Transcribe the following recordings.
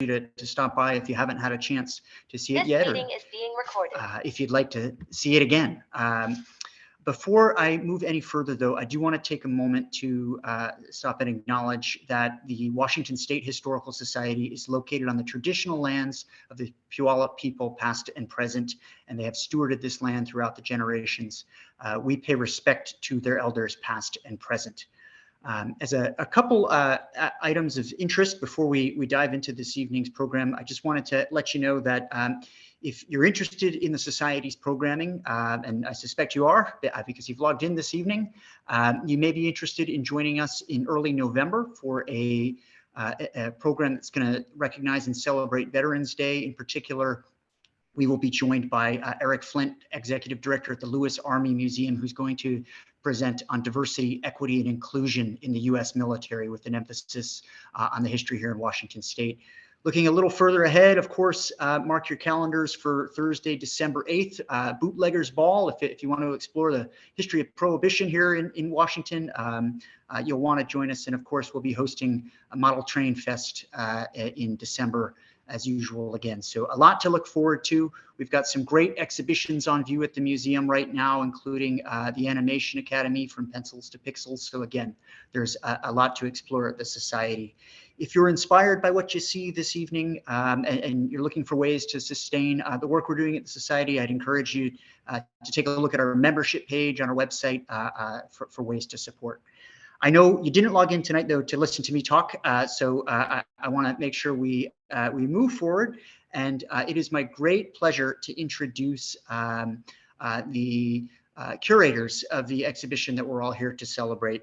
you to stop by if you haven't had a chance to see it yet, or This meeting is being recorded. If you'd like to see it again. Before I move any further, though, I do want to take a moment to stop and acknowledge that the Washington State Historical Society is located on the traditional lands of the Puyallup people, past and present, and they have stewarded this land throughout the generations. We pay respect to their elders, past and present. As a couple items of interest before we dive into this evening's program, I just wanted to let you know that if you're interested in the Society's programming, and I suspect you are because you've logged in this evening, you may be interested in joining us in early November for a program that's going to recognize and celebrate Veterans Day. In particular, we will be joined by Eric Flint, Executive Director at the Lewis Army Museum, who's going to present on diversity, equity, and inclusion in the U.S. military with an emphasis on the history here in Washington State. Looking a little further ahead, of course, mark your calendars for Thursday, December 8th, Bootleggers Ball. If you want to explore the history of Prohibition here in Washington, you'll want to join us. And of course, we'll be hosting a Model Train Fest in December as usual again. So a lot to look forward to. We've got some great exhibitions on view at the museum right now, including the Animation Academy, From Pencils to Pixels. So again, there's a lot to explore at the Society. If you're inspired by what you see this evening and you're looking for ways to sustain the work we're doing at the Society, I'd encourage you to take a look at our membership page on our website for ways to support. I know you didn't log in tonight, though, to listen to me talk, so I want to make sure we move forward. And it is my great pleasure to introduce the curators of the exhibition that we're all here to celebrate.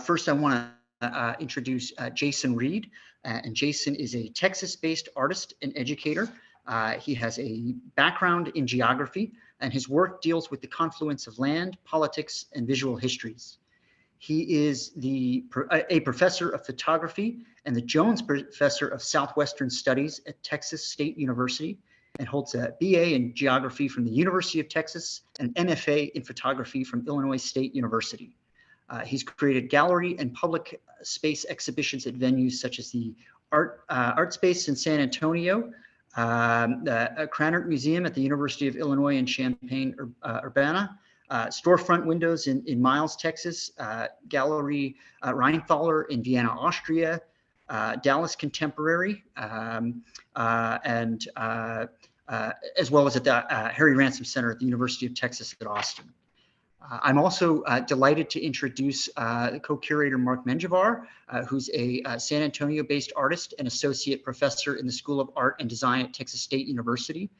First, I want to introduce Jason Reed, and Jason is a Texas-based artist and educator. He has a background in geography, and his work deals with the confluence of land, politics, and visual histories. He is a professor of photography and the Jones Professor of Southwestern Studies at Texas State University, and holds a BA in geography from the University of Texas and an MFA in photography from Illinois State University. He's created gallery and public space exhibitions at venues such as the Art Space in San Antonio, the Cranert Museum at the University of Illinois in Champaign-Urbana, storefront windows in Miles, Texas, Gallery Rheinthaler in Vienna, Austria, Dallas Contemporary, and as well as at the Harry Ransom Center at the University of Texas at Austin. I'm also delighted to introduce co-curator Mark Menjivar, who's a San Antonio-based artist and associate professor in the School of Art and Design at Texas State University.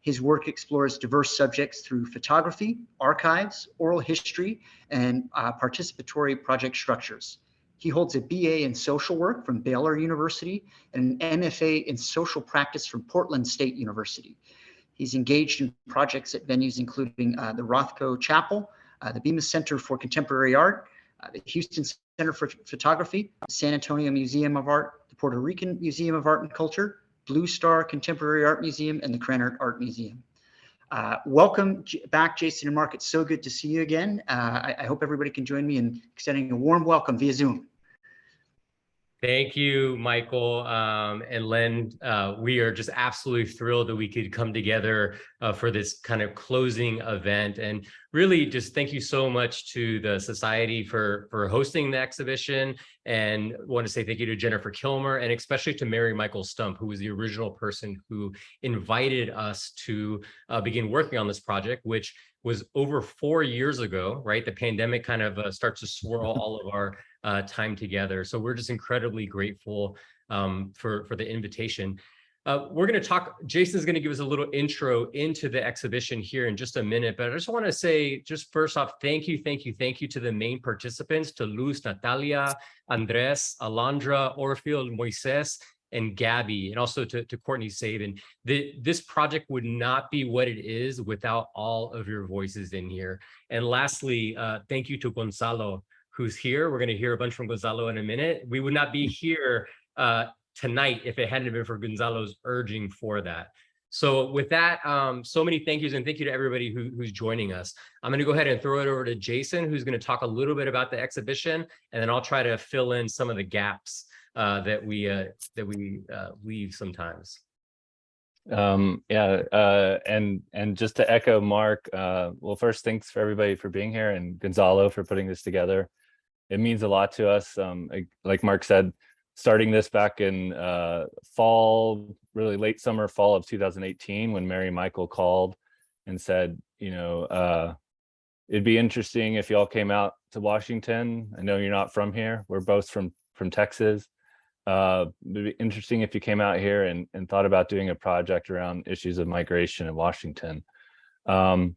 His work explores diverse subjects through photography, archives, oral history, and participatory project structures. He holds a BA in social work from Baylor University and an MFA in social practice from Portland State University. He's engaged in projects at venues including the Rothko Chapel, the Bemis Center for Contemporary Art, the Houston Center for Photography, the San Antonio Museum of Art, the Puerto Rican Museum of Art and Culture, Blue Star Contemporary Art Museum, and the Cranert Art Museum. Welcome back, Jason and Mark. It's so good to see you again. I hope everybody can join me in extending a warm welcome via Zoom. Thank you, Michael and Len. We are just absolutely thrilled that we could come together for this kind of closing event. And really just thank you so much to the Society for hosting the exhibition. And I want to say thank you to Jennifer Kilmer and especially to Mary Michael Stump, who was the original person who invited us to begin working on this project, which was over 4 years ago, right? The pandemic kind of starts to swirl all of our time together. So we're just incredibly grateful for the invitation. We're going to talk, Jason's going to give us a little intro into the exhibition here in just a minute, but I just want to say, just first off, thank you to the main participants, to Luz, Natalia, Andres, Alondra, Orfield, Moises, and Gabby, and also to Courtney Sabin. This project would not be what it is without all of your voices in here. And lastly, thank you to Gonzalo, who's here. We're going to hear a bunch from Gonzalo in a minute. We would not be here tonight if it hadn't been for Gonzalo's urging for that. So with that, so many thank yous, and thank you to everybody who's joining us. I'm going to go ahead and throw it over to Jason, who's going to talk a little bit about the exhibition, and then I'll try to fill in some of the gaps that we leave sometimes. And just to echo Mark, well, first, thanks for everybody for being here, and Gonzalo for putting this together. It means a lot to us. Like Mark said, starting this back in fall, really late summer, fall of 2018, when Mary Michael called and said, it'd be interesting if y'all came out to Washington. I know you're not from here. We're both from Texas. It'd be interesting if you came out here and thought about doing a project around issues of migration in Washington. So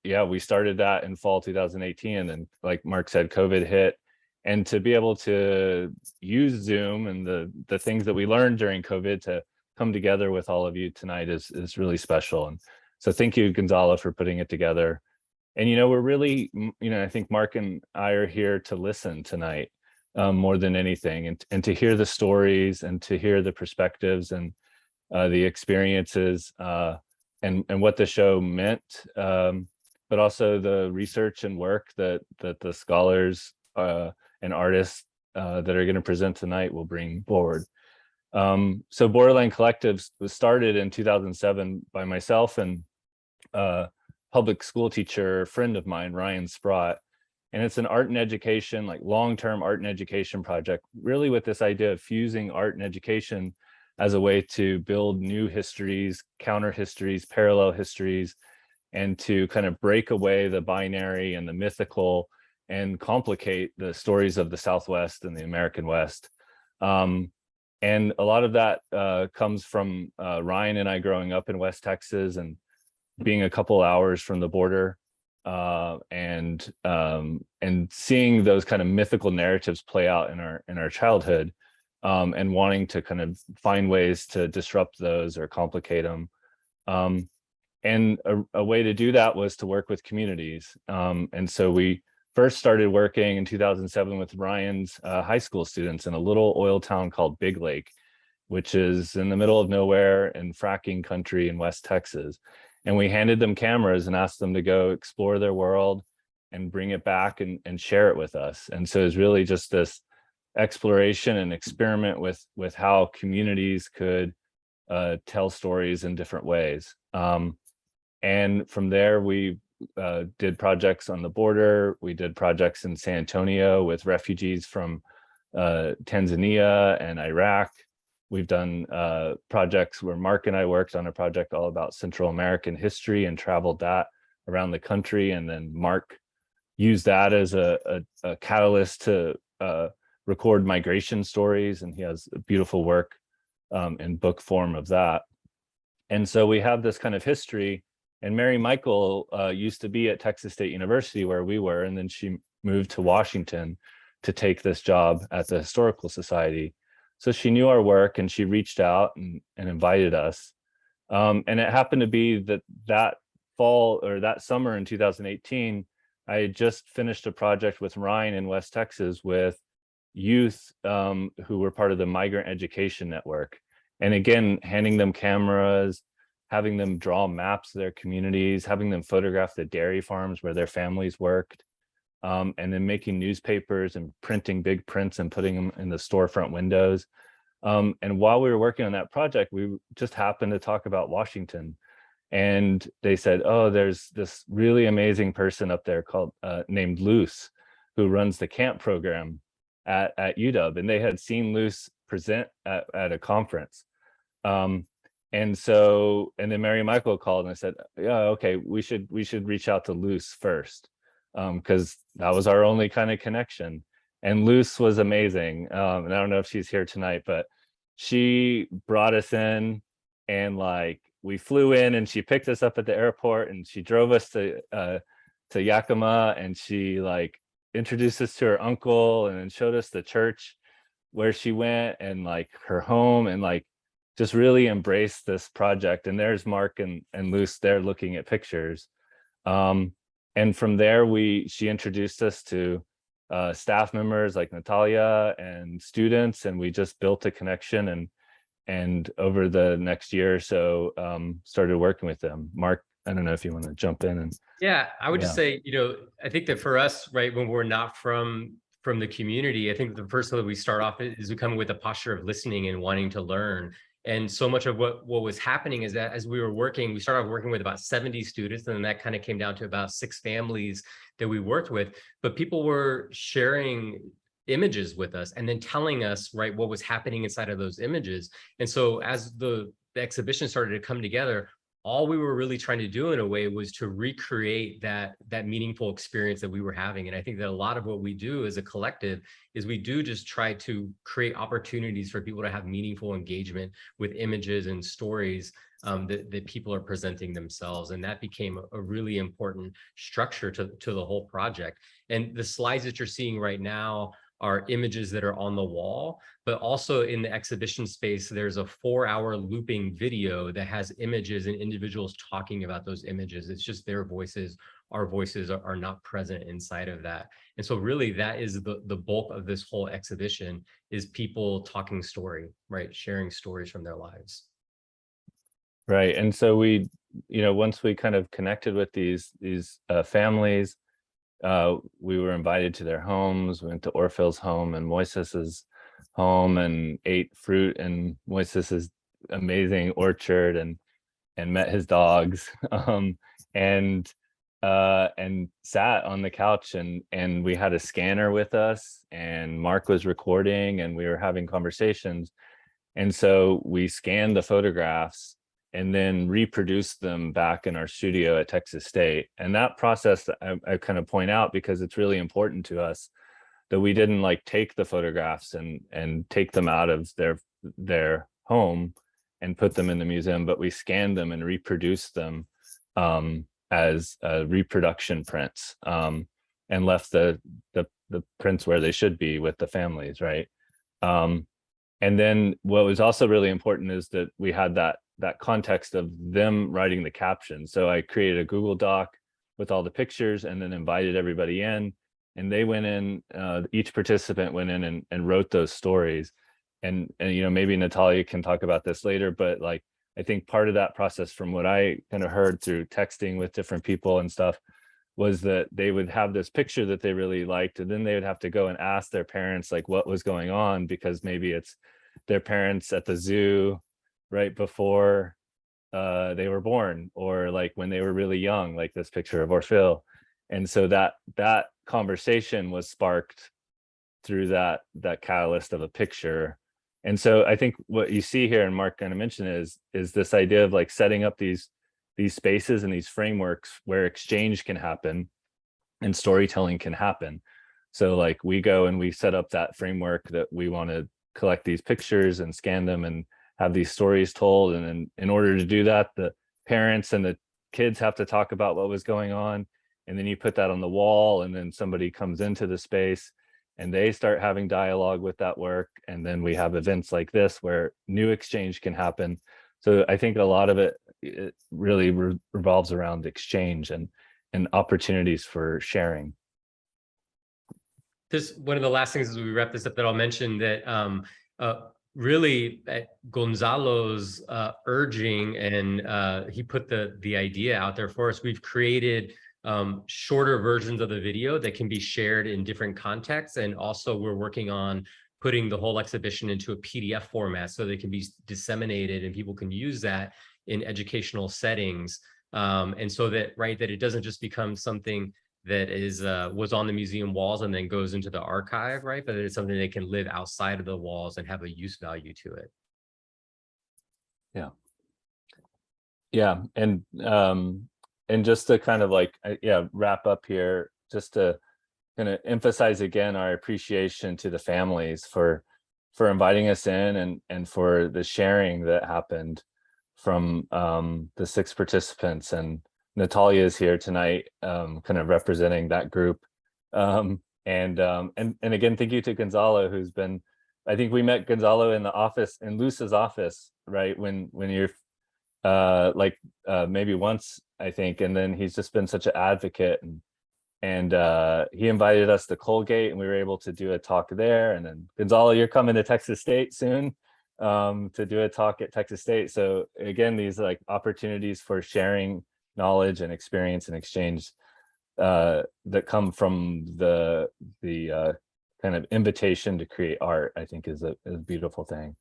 yeah, we started that in fall 2018, and then, like Mark said, COVID hit. And to be able to use Zoom and the things that we learned during COVID to come together with all of you tonight is really special. And so thank you, Gonzalo, for putting it together. And we're really, I think Mark and I are here to listen tonight. More than anything, and to hear the stories and to hear the perspectives and the experiences and what the show meant, but also the research and work that the scholars and artists that are going to present tonight will bring forward. So Borderline Collectives was started in 2007 by myself and public school teacher friend of mine, Ryan Sprott. And it's an art and education, like long-term art and education project, really with this idea of fusing art and education as a way to build new histories, counter histories, parallel histories, and to kind of break away the binary and the mythical and complicate the stories of the Southwest and the American West. And a lot of that comes from Ryan and I growing up in West Texas and being a couple hours from the border. And seeing those kind of mythical narratives play out in our childhood, and wanting to kind of find ways to disrupt those or complicate them. And a way to do that was to work with communities. And so we first started working in 2007 with Ryan's high school students in a little oil town called Big Lake, which is in the middle of nowhere in fracking country in West Texas. And we handed them cameras and asked them to go explore their world and bring it back and share it with us. And so it's really just this exploration and experiment with how communities could tell stories in different ways. And from there, we did projects on the border. We did projects in San Antonio with refugees from Tanzania and Iraq. We've done projects where Mark and I worked on a project all about Central American history and traveled that around the country. And then Mark used that as a catalyst to record migration stories. And he has beautiful work in book form of that. And so we have this kind of history. And Mary Michael used to be at Texas State University where we were, and then she moved to Washington to take this job at the Historical Society. So she knew our work and she reached out and invited us. And it happened to be that fall or that summer in 2018, I had just finished a project with Ryan in West Texas with youth who were part of the Migrant Education Network. And again, handing them cameras, having them draw maps of their communities, having them photograph the dairy farms where their families worked. And then making newspapers and printing big prints and putting them in the storefront windows. And while we were working on that project, we just happened to talk about Washington. And they said, oh, there's this really amazing person up there called named Luce, who runs the camp program at UW. And they had seen Luce present at a conference. And then Mary Michael called and I said, yeah, okay, we should reach out to Luce first. Because that was our only kind of connection. And Luce was amazing. And I don't know if she's here tonight, but she brought us in and we flew in and she picked us up at the airport and she drove us to Yakima and she introduced us to her uncle and then showed us the church where she went and her home and just really embraced this project. And there's Mark and Luce there looking at pictures. And from there, she introduced us to staff members like Natalia and students, and we just built a connection. And over the next year or so, started working with them. Mark, I don't know if you want to jump in. Yeah, I would just say, I think that for us, right, when we're not from from the community, I think the first thing that we start off is we come with a posture of listening and wanting to learn. And so much of what was happening is that as we were working, we started working with about 70 students, and then that kind of came down to about 6 families that we worked with. But people were sharing images with us and then telling us, right, what was happening inside of those images. And so as the exhibition started to come together, all we were really trying to do in a way was to recreate that meaningful experience that we were having. And I think that a lot of what we do as a collective is we do just try to create opportunities for people to have meaningful engagement with images and stories that people are presenting themselves. And that became a really important structure to the whole project. And the slides that you're seeing right now are images that are on the wall, but also in the exhibition space, there's a 4-hour looping video that has images and individuals talking about those images. It's just their voices. Our voices are not present inside of that. And so really that is the bulk of this whole exhibition, is people talking story, right? Sharing stories from their lives. Right. And so we, once we kind of connected with these families, we were invited to their homes. We went to Orfil's home and Moises's home and ate fruit in Moises's amazing orchard and met his dogs, and sat on the couch, and we had a scanner with us, and Mark was recording, and we were having conversations. And so we scanned the photographs and then reproduce them back in our studio at Texas State. And that process I kind of point out because it's really important to us that we didn't like take the photographs and take them out of their home and put them in the museum, but we scanned them and reproduced them as reproduction prints, and left the prints where they should be with the families, right? And then what was also really important is that we had that context of them writing the caption. So I created a Google Doc with all the pictures and then invited everybody in, and they went in, each participant went in and wrote those stories. And maybe Natalia can talk about this later, but like, I think part of that process, from what I kind of heard through texting with different people and stuff, was that they would have this picture that they really liked, and then they would have to go and ask their parents like what was going on, because maybe it's their parents at the zoo right before they were born, or like when they were really young, like this picture of Orfil. And so that conversation was sparked through that catalyst of a picture. And so I think what you see here, and Mark kind of mentioned, is this idea of like setting up these spaces and these frameworks where exchange can happen and storytelling can happen. So like we go and we set up that framework that we want to collect these pictures and scan them and have these stories told. And then in order to do that, the parents and the kids have to talk about what was going on. And then you put that on the wall, and then somebody comes into the space and they start having dialogue with that work. And then we have events like this where new exchange can happen. So I think a lot of it really revolves around exchange and opportunities for sharing. This, one of the last things as we wrap this up that I'll mention, that really at Gonzalo's urging, and he put the idea out there for us, we've created shorter versions of the video that can be shared in different contexts. And also we're working on putting the whole exhibition into a PDF format so they can be disseminated and people can use that in educational settings. And so that, right, that it doesn't just become something that is was on the museum walls and then goes into the archive, right? But it's something that can live outside of the walls and have a use value to it. Yeah. Yeah. And just to kind of like, wrap up here, just to kind of emphasize again our appreciation to the families for inviting us in and for the sharing that happened from the 6 participants. And Natalia is here tonight, kind of representing that group. And again, thank you to Gonzalo, who's been, I think we met Gonzalo in the office, in Luce's office, right? When you're maybe once, I think, and then he's just been such an advocate, and he invited us to Colgate, and we were able to do a talk there. And then Gonzalo, you're coming to Texas State soon to do a talk at Texas State. So again, these like opportunities for sharing knowledge and experience and exchange that come from the kind of invitation to create art, I think is a beautiful thing.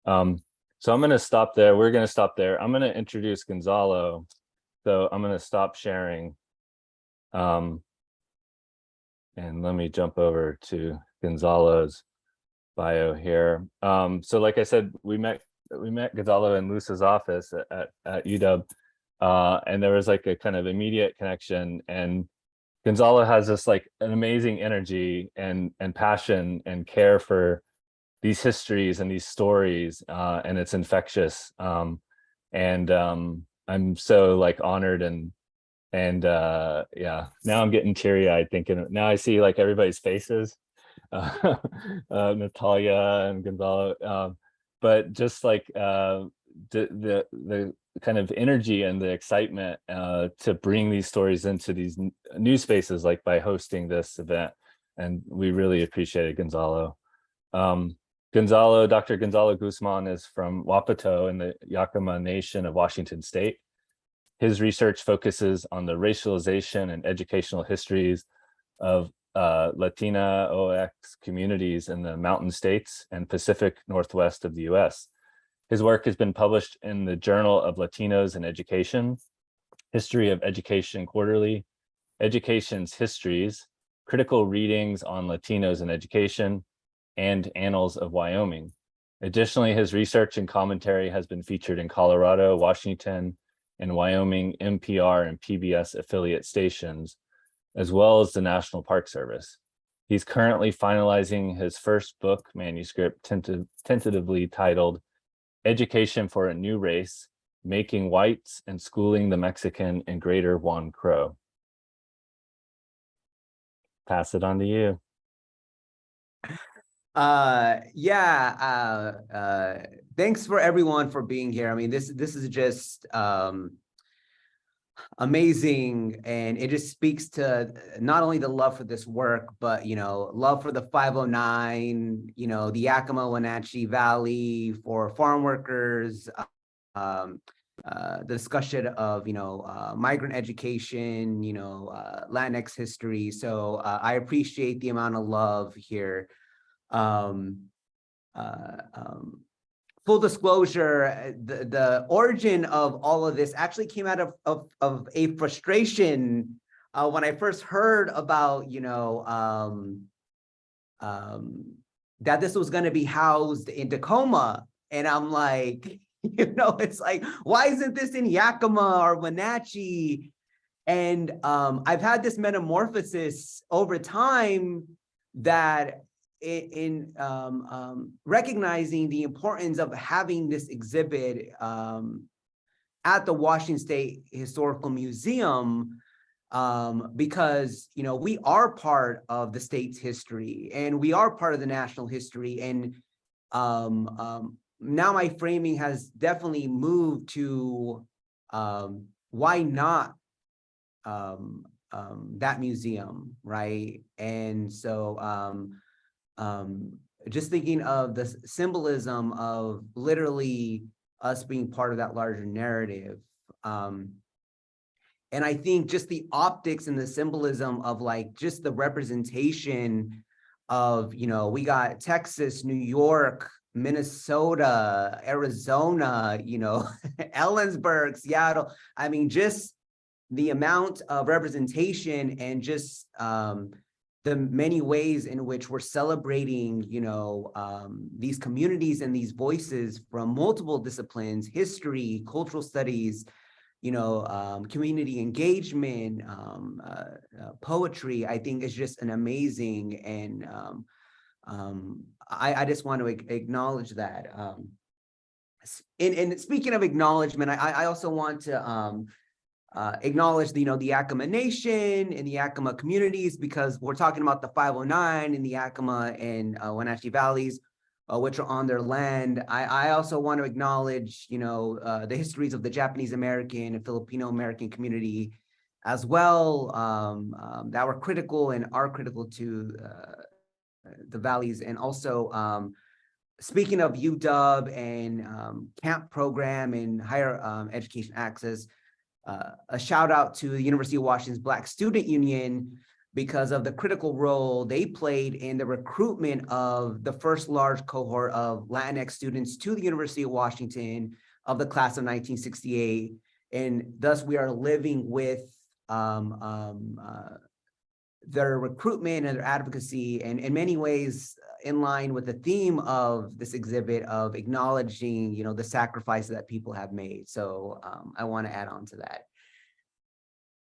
So I'm going to stop there. We're going to stop there. I'm going to introduce Gonzalo. So I'm going to stop sharing. And let me jump over to Gonzalo's bio here. So like I said, we met Gonzalo in Luce's office at UW, and there was like a kind of immediate connection. And Gonzalo has this like an amazing energy and passion and care for these histories and these stories, and it's infectious. I'm so like honored and yeah, now I'm getting teary-eyed thinking. Now I see like everybody's faces, Natalia and Gonzalo, but just like the kind of energy and the excitement to bring these stories into these new spaces, like by hosting this event, and we really appreciate it, Gonzalo. Dr. Gonzalo Guzmán is from Wapato in the Yakima Nation of Washington State. His research focuses on the racialization and educational histories of Latina OX communities in the Mountain States and Pacific Northwest of the US. His work has been published in the Journal of Latinos in Education, History of Education Quarterly, Education's Histories, Critical Readings on Latinos in Education, and Annals of Wyoming. Additionally, his research and commentary has been featured in Colorado, Washington, and Wyoming NPR and PBS affiliate stations, as well as the National Park Service. He's currently finalizing his first book manuscript, tentatively titled Education for a New Race, Making Whites and Schooling the Mexican in Greater Juan Crow. Pass it on to you. Thanks for everyone for being here. I mean, this is just amazing, and it just speaks to not only the love for this work, but love for the 509, the Yakima and Wenatchee Valley, for farm workers, the discussion of migrant education, Latinx history. So I appreciate the amount of love here. Full disclosure, the origin of all of this actually came out of a frustration when I first heard about that this was going to be housed in Tacoma, and I'm like, it's like, why isn't this in Yakima or Wenatchee? And I've had this metamorphosis over time that in recognizing the importance of having this exhibit at the Washington State Historical Museum, because we are part of the state's history and we are part of the national history, and now my framing has definitely moved to why not that museum, right? And so just thinking of the symbolism of literally us being part of that larger narrative. And I think just the optics and the symbolism of like just the representation of, we got Texas, New York, Minnesota, Arizona, Ellensburg, Seattle. I mean, just the amount of representation and just the many ways in which we're celebrating, these communities and these voices from multiple disciplines, history, cultural studies, community engagement, poetry, I think is just an amazing, and I just want to acknowledge that. And speaking of acknowledgement, I also want to acknowledge the Yakima Nation and the Yakima communities, because we're talking about the 509 in the Yakima and Wenatchee Valleys, which are on their land. I also want to acknowledge, the histories of the Japanese American and Filipino American community as well, that were critical and are critical to the valleys. And also, speaking of UW and camp program and higher education access, a shout out to the University of Washington's Black Student Union, because of the critical role they played in the recruitment of the first large cohort of Latinx students to the University of Washington of the class of 1968. And thus we are living with their recruitment and their advocacy, and in many ways in line with the theme of this exhibit of acknowledging, you know, the sacrifices that people have made. So I want to add on to that.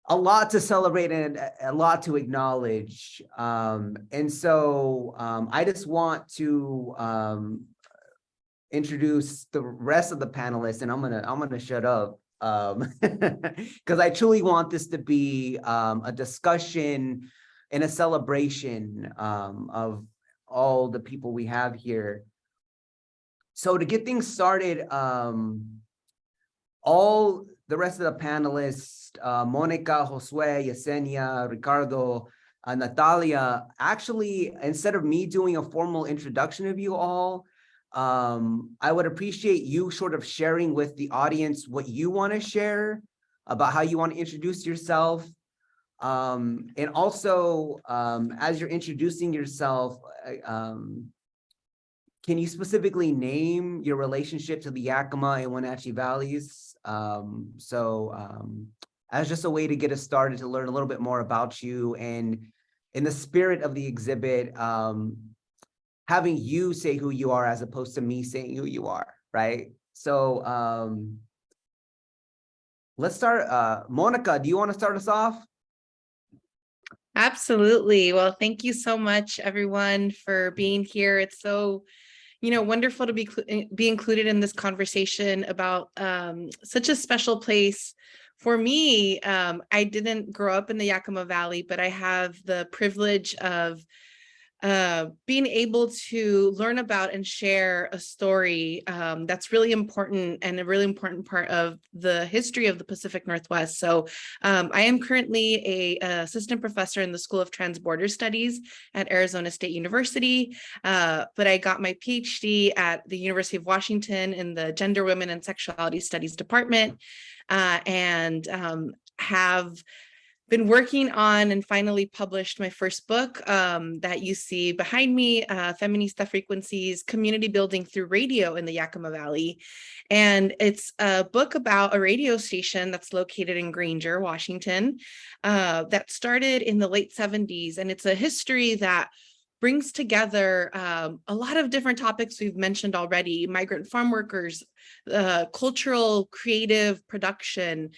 A lot to celebrate and a lot to acknowledge. And so I just want to introduce the rest of the panelists, and I'm gonna shut up because I truly want this to be a discussion and a celebration of all the people we have here. So to get things started, all the rest of the panelists, Monica, Josué, Yesenia, Ricardo, Natalia, actually, instead of me doing a formal introduction of you all, I would appreciate you sort of sharing with the audience what you want to share about how you want to introduce yourself. And also, as you're introducing yourself, can you specifically name your relationship to the Yakima and Wenatchee valleys? As just a way to get us started to learn a little bit more about you, and in the spirit of the exhibit, having you say who you are as opposed to me saying who you are, right? So let's start. Monica, do you want to start us off? Absolutely. Well, thank you so much, everyone, for being here. It's so, wonderful to be included in this conversation about such a special place. For me, I didn't grow up in the Yakima Valley, but I have the privilege of being able to learn about and share a story that's really important and a really important part of the history of the Pacific Northwest. So I am currently an assistant professor in the School of Transborder Studies at Arizona State University, but I got my PhD at the University of Washington in the Gender, Women, and Sexuality Studies Department, and have been working on and finally published my first book that you see behind me, Feminista Frequencies, Community Building Through Radio in the Yakima Valley. And it's a book about a radio station that's located in Granger, Washington, that started in the late 70s. And it's a history that brings together a lot of different topics we've mentioned already: migrant farm workers, cultural, creative production,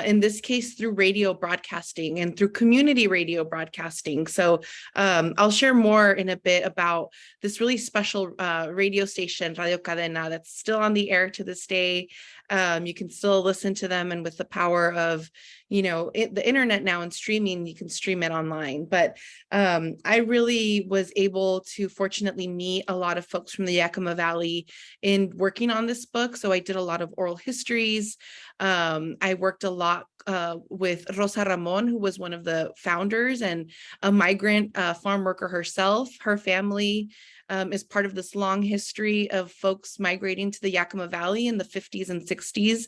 in this case through radio broadcasting and through community radio broadcasting. So I'll share more in a bit about this really special radio station, Radio Cadena, that's still on the air to this day. You can still listen to them, and with the power of the internet now and streaming, you can stream it online. But I really was able to fortunately meet a lot of folks from the Yakima Valley in working on this book. So I did a lot of oral histories. I worked a lot with Rosa Ramon, who was one of the founders and a migrant farm worker herself. Her family is part of this long history of folks migrating to the Yakima Valley in the 50s and 60s.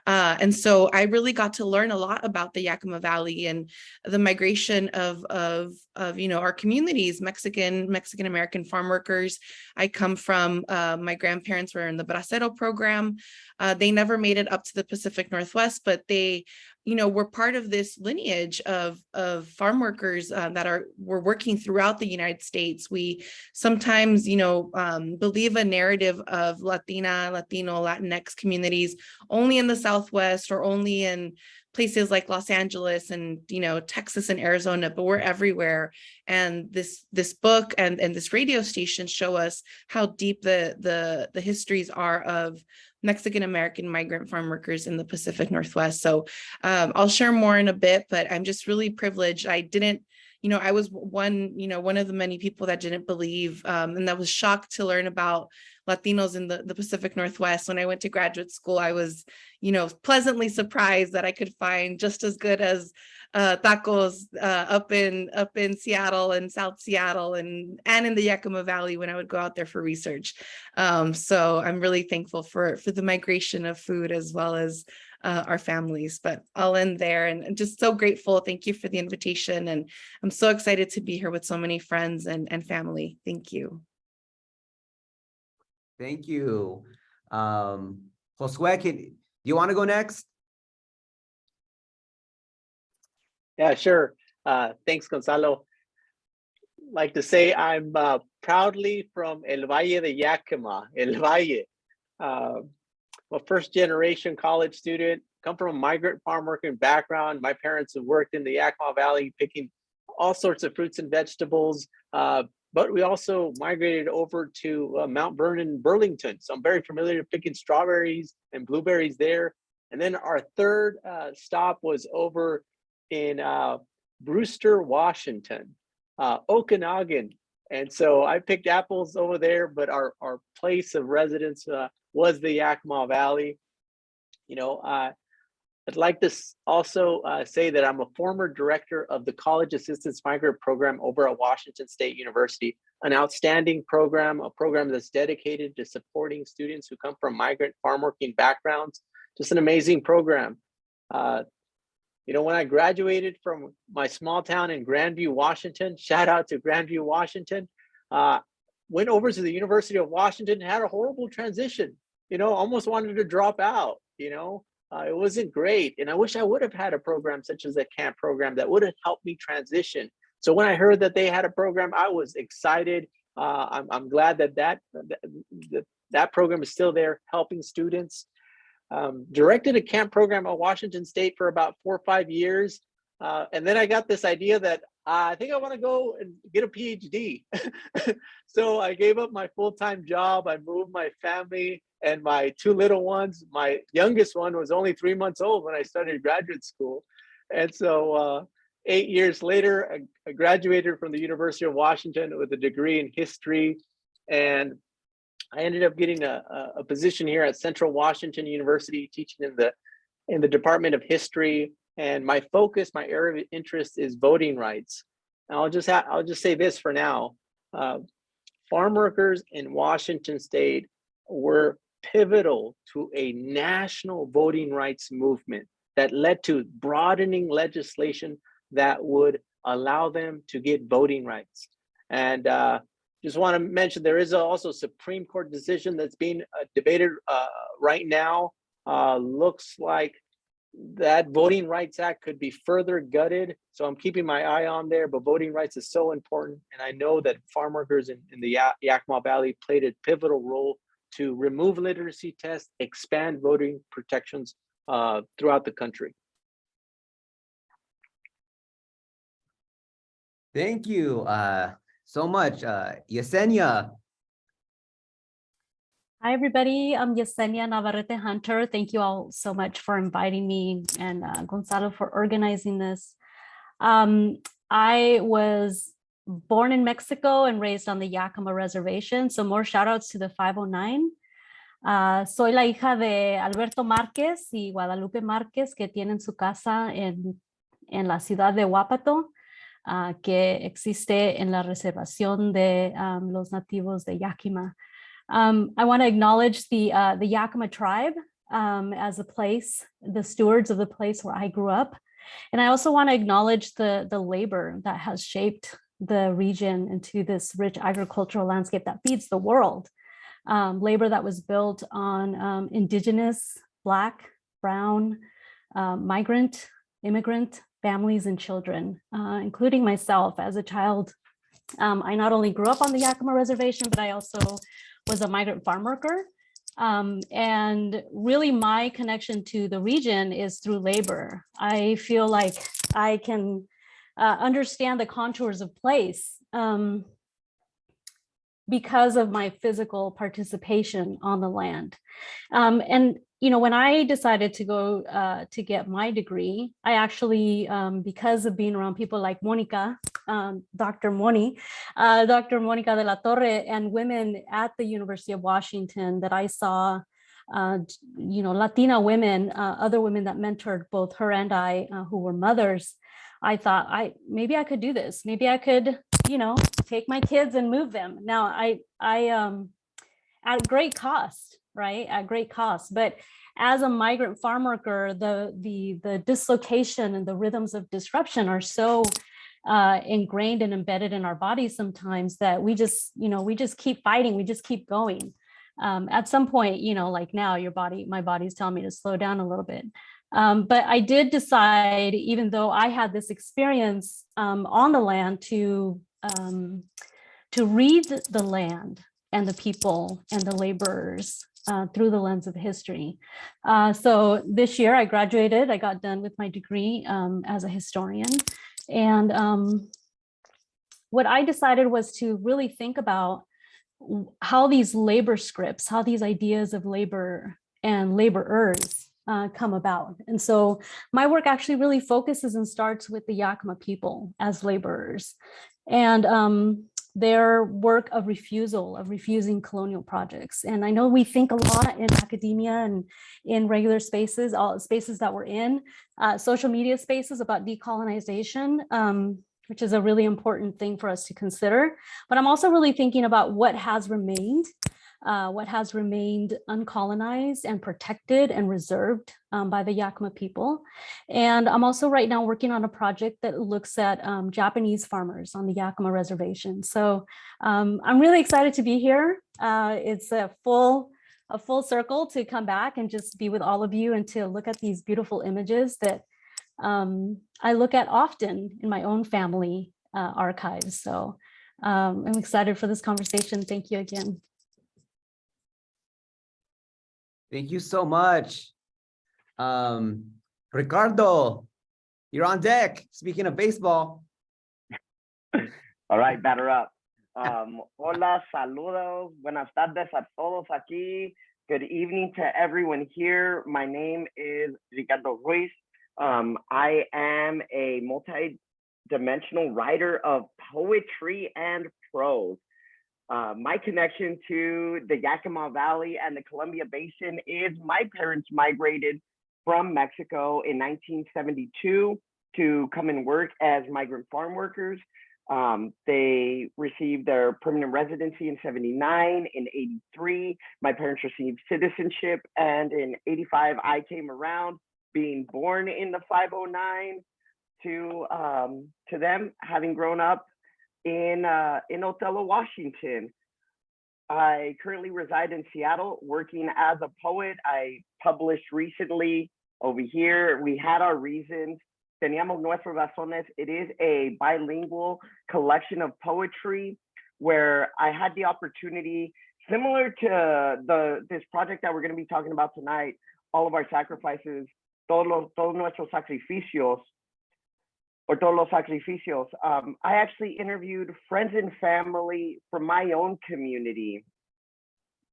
And so I really got to learn a lot about the Yakima Valley and the migration of our communities, Mexican American farm workers. I come from, my grandparents were in the Bracero program. They never made it up to the Pacific Northwest, but they we're part of this lineage of farm workers that were working throughout the United States. We sometimes, believe a narrative of Latina, Latino, Latinx communities only in the Southwest or only in places like Los Angeles and, Texas and Arizona, but we're everywhere. And this book and this radio station show us how deep the histories are of Mexican American migrant farm workers in the Pacific Northwest. So I'll share more in a bit, but I'm just really privileged. I didn't, I was one of the many people that didn't believe and that was shocked to learn about Latinos in the Pacific Northwest. When I went to graduate school, I was, pleasantly surprised that I could find just as good as tacos up in Seattle and South Seattle and in the Yakima Valley when I would go out there for research. So I'm really thankful for the migration of food as well as our families. But I'll end there, and just so grateful. Thank you for the invitation, and I'm so excited to be here with so many friends and family. Thank you. Thank you. Josué, do you want to go next? Yeah, sure. Thanks, Gonzalo. Like to say I'm proudly from El Valle de Yakima, El Valle. I'm a first-generation college student, come from a migrant farm working background. My parents have worked in the Yakima Valley picking all sorts of fruits and vegetables, but we also migrated over to Mount Vernon, Burlington. So I'm very familiar with picking strawberries and blueberries there. And then our third stop was over in Brewster, Washington, Okanagan. And so I picked apples over there, but our place of residence was the Yakima Valley. I'd like to also say that I'm a former director of the College Assistance Migrant Program over at Washington State University, an outstanding program, a program that's dedicated to supporting students who come from migrant farm working backgrounds. Just an amazing program. When I graduated from my small town in Grandview, Washington, shout out to Grandview, Washington, went over to the University of Washington, had a horrible transition, almost wanted to drop out, it wasn't great. And I wish I would have had a program such as a camp program that would have helped me transition. So when I heard that they had a program, I was excited. I'm glad that program is still there helping students. Directed a camp program at Washington State for about 4 or 5 years. And then I got this idea that I think I want to go and get a PhD. So I gave up my full-time job. I moved my family and my 2 little ones. My youngest one was only 3 months old when I started graduate school. And so 8 years later, I graduated from the University of Washington with a degree in history. And I ended up getting a position here at Central Washington University, teaching in the Department of History. And my focus, my area of interest is voting rights. And I'll just say this for now. Farm workers in Washington State were pivotal to a national voting rights movement that led to broadening legislation that would allow them to get voting rights. And just want to mention there is also a Supreme Court decision that's being debated right now. Looks like that Voting Rights Act could be further gutted. So I'm keeping my eye on there, but voting rights is so important. And I know that farm workers in the Yakima Valley played a pivotal role to remove literacy tests, expand voting protections throughout the country. Thank you so much, Yesenia. Hi, everybody. I'm Yesenia Navarrete Hunter. Thank you all so much for inviting me and Gonzalo for organizing this. I was born in Mexico and raised on the Yakima Reservation. So more shout outs to the 509. Soy la hija de Alberto Márquez y Guadalupe Márquez, que tienen su casa en la ciudad de Huápato, que existe en la reservación de los nativos de Yakima. I want to acknowledge the Yakima tribe as a place, the stewards of the place where I grew up. And I also want to acknowledge the labor that has shaped the region into this rich agricultural landscape that feeds the world. Labor that was built on indigenous, Black, brown, migrant, immigrant families and children, including myself as a child. I not only grew up on the Yakima Reservation, but I also was a migrant farm worker. And really my connection to the region is through labor. I feel like I can understand the contours of place because of my physical participation on the land. And when I decided to go to get my degree, I actually, because of being around people like Monica Dr. Dr. Mónica de la Torre, and women at the University of Washington that I saw, Latina women, other women that mentored both her and I, who were mothers. I thought maybe I could do this. Maybe I could, take my kids and move them. Now I at great cost, right? At great cost. But as a migrant farm worker, the dislocation and the rhythms of disruption are so ingrained and embedded in our bodies sometimes that we just keep fighting. We just keep going. At some point, like now my body's telling me to slow down a little bit. But I did decide, even though I had this experience on the land, to read the land and the people and the laborers through the lens of history. So this year I graduated, I got done with my degree as a historian. And what I decided was to really think about how these labor scripts, how these ideas of labor and laborers come about. And so my work actually really focuses and starts with the Yakima people as laborers, and their work of refusing colonial projects. And I know we think a lot in academia and in regular spaces, all spaces that we're in, social media spaces, about decolonization, which is a really important thing for us to consider. But I'm also really thinking about what has remained uncolonized and protected and reserved by the Yakima people. And I'm also right now working on a project that looks at Japanese farmers on the Yakima reservation. So I'm really excited to be here. It's a full circle to come back and just be with all of you and to look at these beautiful images that I look at often in my own family archives. So I'm excited for this conversation. Thank you again. Thank you so much. Ricardo, you're on deck. Speaking of baseball. All right, batter up. Hola, saludos, buenas tardes a todos aquí. Good evening to everyone here. My name is Ricardo Ruiz. I am a multi-dimensional writer of poetry and prose. My connection to the Yakima Valley and the Columbia Basin is my parents migrated from Mexico in 1972 to come and work as migrant farm workers. They received their permanent residency in 79. In 83, my parents received citizenship, and in 85, I came around, being born in the 509 to them, having grown up in Othello, Washington. I currently reside in Seattle, working as a poet. I published recently over here. We had our reasons. Teníamos nuestros razones. It is a bilingual collection of poetry where I had the opportunity, similar to this project that we're going to be talking about tonight, all of our sacrifices, todos nuestros sacrificios, or Todos los Sacrificios. I actually interviewed friends and family from my own community,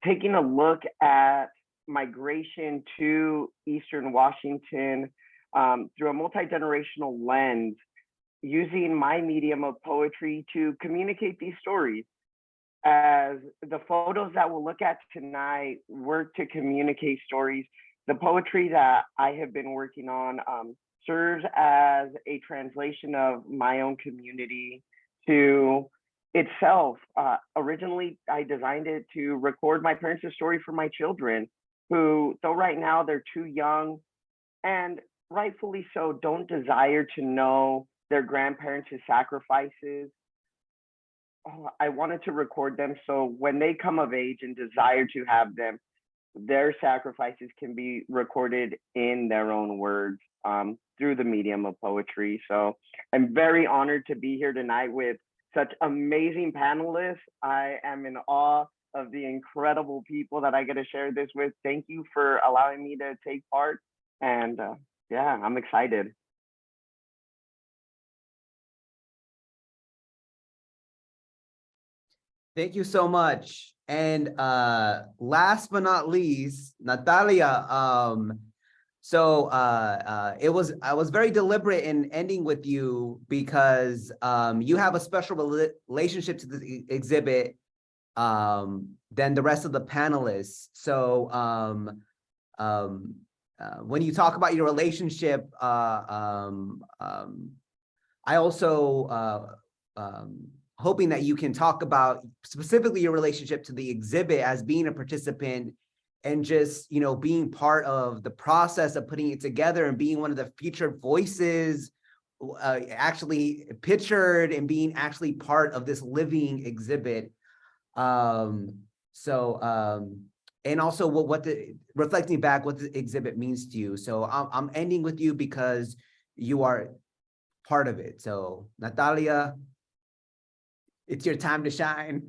taking a look at migration to Eastern Washington through a multi-generational lens, using my medium of poetry to communicate these stories. As the photos that we'll look at tonight work to communicate stories, the poetry that I have been working on serves as a translation of my own community to itself. Originally, I designed it to record my parents' story for my children, who, though right now they're too young, and rightfully so, don't desire to know their grandparents' sacrifices. I wanted to record them so when they come of age and desire to have them, their sacrifices can be recorded in their own words through the medium of poetry. So I'm very honored to be here tonight with such amazing panelists. I am in awe of the incredible people that I get to share this with. Thank you for allowing me to take part. And yeah, I'm excited. Thank you so much. And last but not least, Natalia, I was very deliberate in ending with you because you have a special relationship to the exhibit than the rest of the panelists. So when you talk about your relationship, I also hoping that you can talk about specifically your relationship to the exhibit as being a participant and just, you know, being part of the process of putting it together and being one of the featured voices, actually pictured and being actually part of this living exhibit. And also reflecting back what the exhibit means to you. So I'm ending with you because you are part of it. So Natalia, it's your time to shine.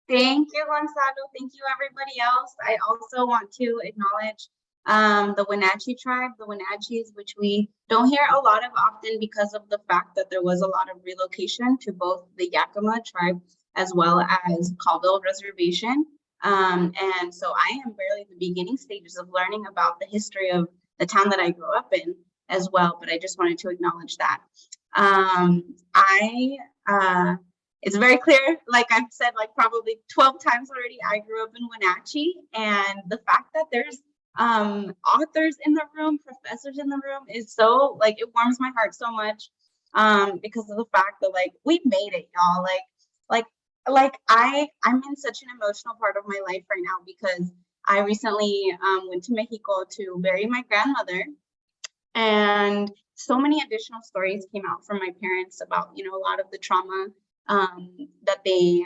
Thank you, Gonzalo. Thank you, everybody else. I also want to acknowledge the Wenatchee tribe, the Wenatchees, which we don't hear a lot of often because of the fact that there was a lot of relocation to both the Yakima tribe as well as Colville Reservation. And so I am barely in the beginning stages of learning about the history of the town that I grew up in as well, but I just wanted to acknowledge that. It's very clear, like I've said, like probably 12 times already, I grew up in Wenatchee, and the fact that there's authors in the room, professors in the room is so, like, it warms my heart so much because of the fact that, like, we made it, y'all. I'm in such an emotional part of my life right now because I recently went to Mexico to bury my grandmother, and so many additional stories came out from my parents about, you know, a lot of the trauma that they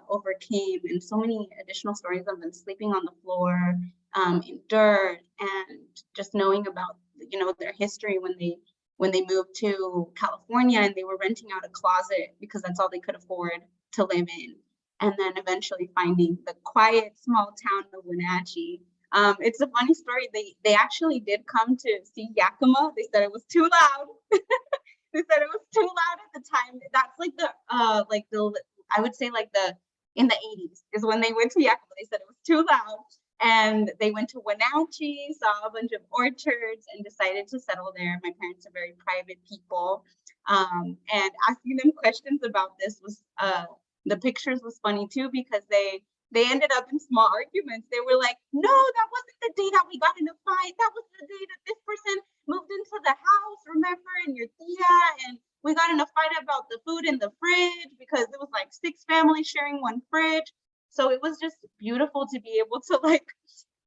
overcame, and so many additional stories of them sleeping on the floor in dirt, and just knowing about, you know, their history when they moved to California and they were renting out a closet because that's all they could afford to live in, and then eventually finding the quiet small town of Wenatchee. It's a funny story. They actually did come to see Yakima. They said it was too loud. They said it was too loud at the time. That's like I would say like in the 80s is when they went to Yakima. They said it was too loud, and they went to Wenatchee, saw a bunch of orchards, and decided to settle there. My parents are very private people, and asking them questions about this was the pictures was funny too, because they ended up in small arguments. They were like, no, that wasn't the day that we got in a fight. That was the day that this person moved into the house, remember, and your tia, and we got in a fight about the food in the fridge because it was like 6 families sharing one fridge. So it was just beautiful to be able to like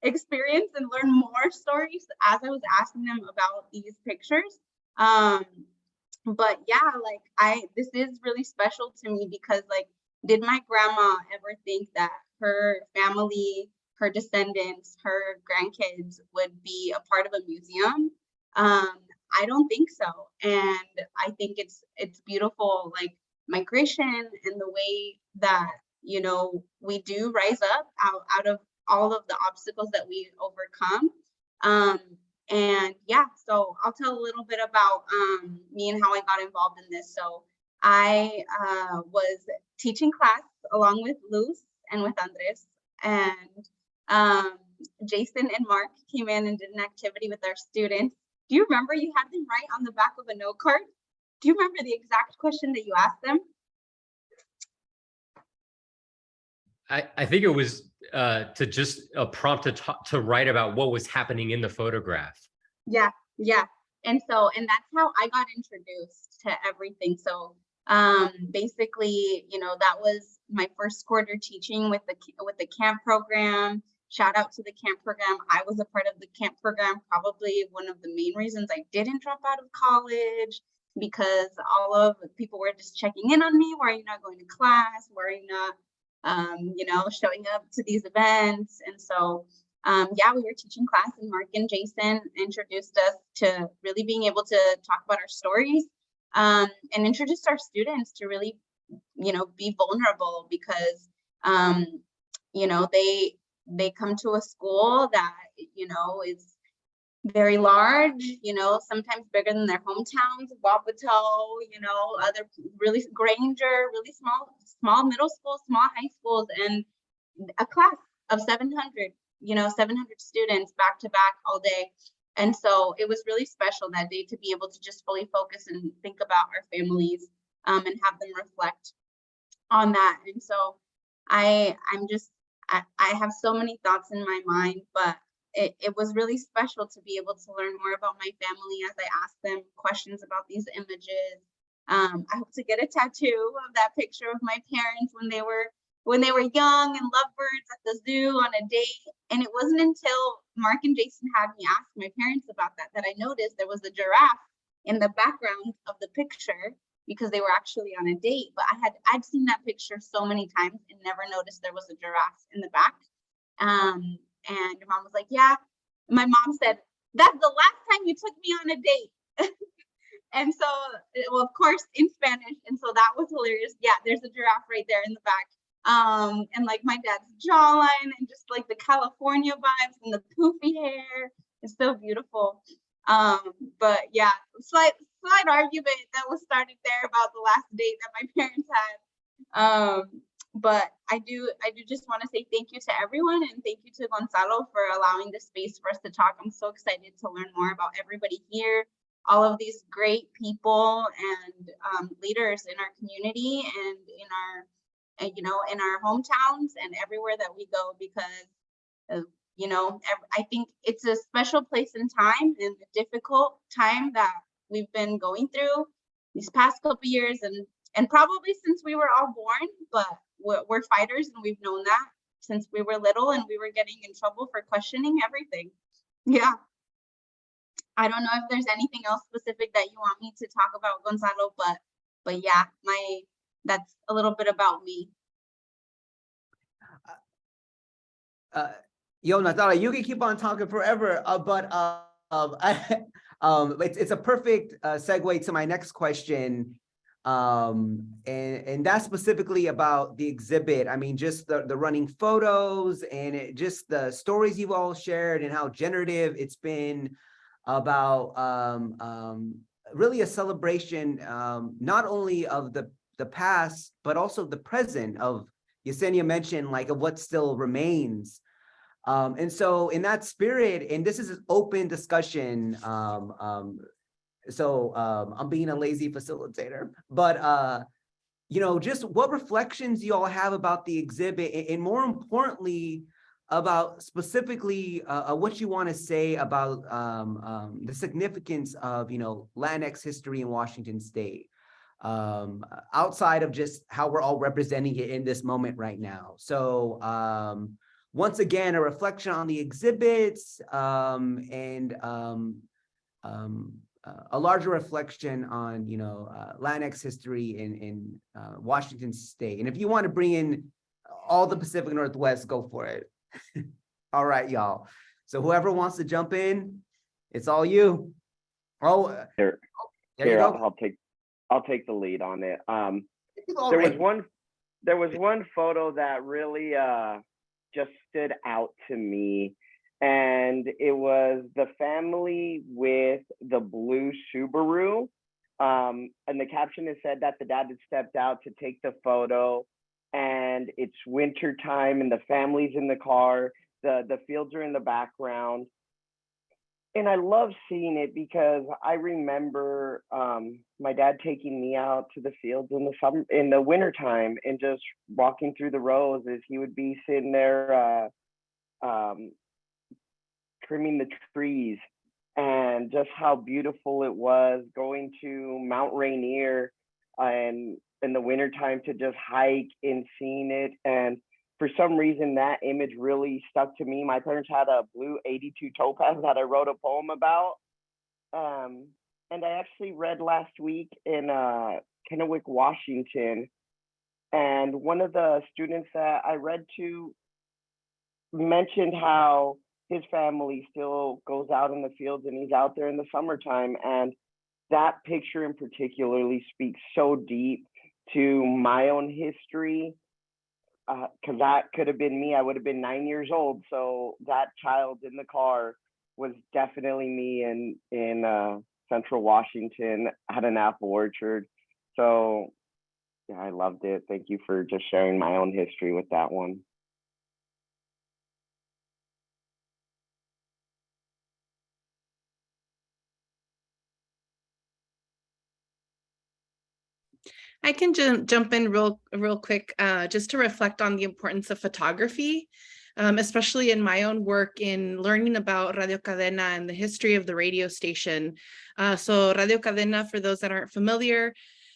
experience and learn more stories as I was asking them about these pictures. But yeah, like this is really special to me because, like, did my grandma ever think that her family, her descendants, her grandkids would be a part of a museum? I don't think so. And I think it's beautiful, like migration and the way that, you know, we do rise up out of all of the obstacles that we overcome. And yeah, so I'll tell a little bit about me and how I got involved in this. So I was teaching class along with Luz and with Andres, and Jason and Mark came in and did an activity with our students. Do you remember you had them write on the back of a note card? Do you remember the exact question that you asked them? I think it was to just a prompt to write about what was happening in the photograph. Yeah. And that's how I got introduced to everything. So basically, you know, that was my first quarter teaching with the camp program. Shout out to the camp program. I was a part of the camp program, probably one of the main reasons I didn't drop out of college, because all of the people were just checking in on me. Why are you not going to class? Why are you not you know, showing up to these events? And so yeah, we were teaching class, and Mark and Jason introduced us to really being able to talk about our stories, and introduce our students to really, you know, be vulnerable, because you know, they come to a school that, you know, is very large, you know, sometimes bigger than their hometowns, Wapato, you know, other really Granger, really small middle schools, small high schools, and a class of 700, you know, 700 students back to back all day. And so it was really special that day to be able to just fully focus and think about our families, and have them reflect on that. And so I have so many thoughts in my mind, but it was really special to be able to learn more about my family as I asked them questions about these images. I hope to get a tattoo of that picture of my parents when they were young and lovebirds at the zoo on a date. And it wasn't until Mark and Jason had me ask my parents about that I noticed there was a giraffe in the background of the picture, because they were actually on a date. But I'd seen that picture so many times and never noticed there was a giraffe in the back. And your mom was like, yeah. My mom said, that's the last time you took me on a date. And so, well, of course, in Spanish. And so that was hilarious. Yeah, there's a giraffe right there in the back. And like my dad's jawline and just like the California vibes and the poofy hair. It's so beautiful. But yeah, slight argument that was started there about the last date that my parents had. But I do just want to say thank you to everyone, and thank you to Gonzalo for allowing this space for us to talk. I'm so excited to learn more about everybody here, all of these great people and leaders in our community and in our hometowns and everywhere that we go, because I think it's a special place in time and a difficult time that we've been going through these past couple years, and probably since we were all born, but we're fighters, and we've known that since we were little, and we were getting in trouble for questioning everything. Yeah. I don't know if there's anything else specific that you want me to talk about, Gonzalo, but yeah, that's a little bit about me. Natalia, you can keep on talking forever, but it's a perfect segue to my next question, and that's specifically about the exhibit. I mean, just the running photos and just the stories you've all shared and how generative it's been about really a celebration, not only of the past, but also the present. Of Yesenia mentioned, like, of what still remains. And so in that spirit, and this is an open discussion, so I'm being a lazy facilitator, but just what reflections you all have about the exhibit, and more importantly, about specifically what you want to say about the significance of Latinx history in Washington State, outside of just how we're all representing it in this moment right now. So once again, a reflection on the exhibits, and a larger reflection on Latinx history in Washington State. And if you want to bring in all the Pacific Northwest, go for it. All right, y'all. So whoever wants to jump in, it's all you. Oh, there you go. I'll take the lead on it. There was one photo that really just stood out to me, and it was the family with the blue Subaru, and the caption has said that the dad had stepped out to take the photo, and it's winter time and the family's in the car, the fields are in the background. And I love seeing it because I remember my dad taking me out to the fields in the wintertime, and just walking through the rows as he would be sitting there trimming the trees, and just how beautiful it was going to Mount Rainier and in the wintertime to just hike and seeing it. And for some reason, that image really stuck to me. My parents had a blue 82 Topaz that I wrote a poem about. And I actually read last week in Kennewick, Washington. And one of the students that I read to mentioned how his family still goes out in the fields, and he's out there in the summertime. And that picture in particularly speaks so deep to my own history, because that could have been me. I would have been 9 years old. So that child in the car was definitely me in Central Washington at an apple orchard. So yeah, I loved it. Thank you for just sharing my own history with that one. I can jump in real quick, just to reflect on the importance of photography, especially in my own work in learning about Radio Cadena and the history of the radio station. So Radio Cadena, for those that aren't familiar,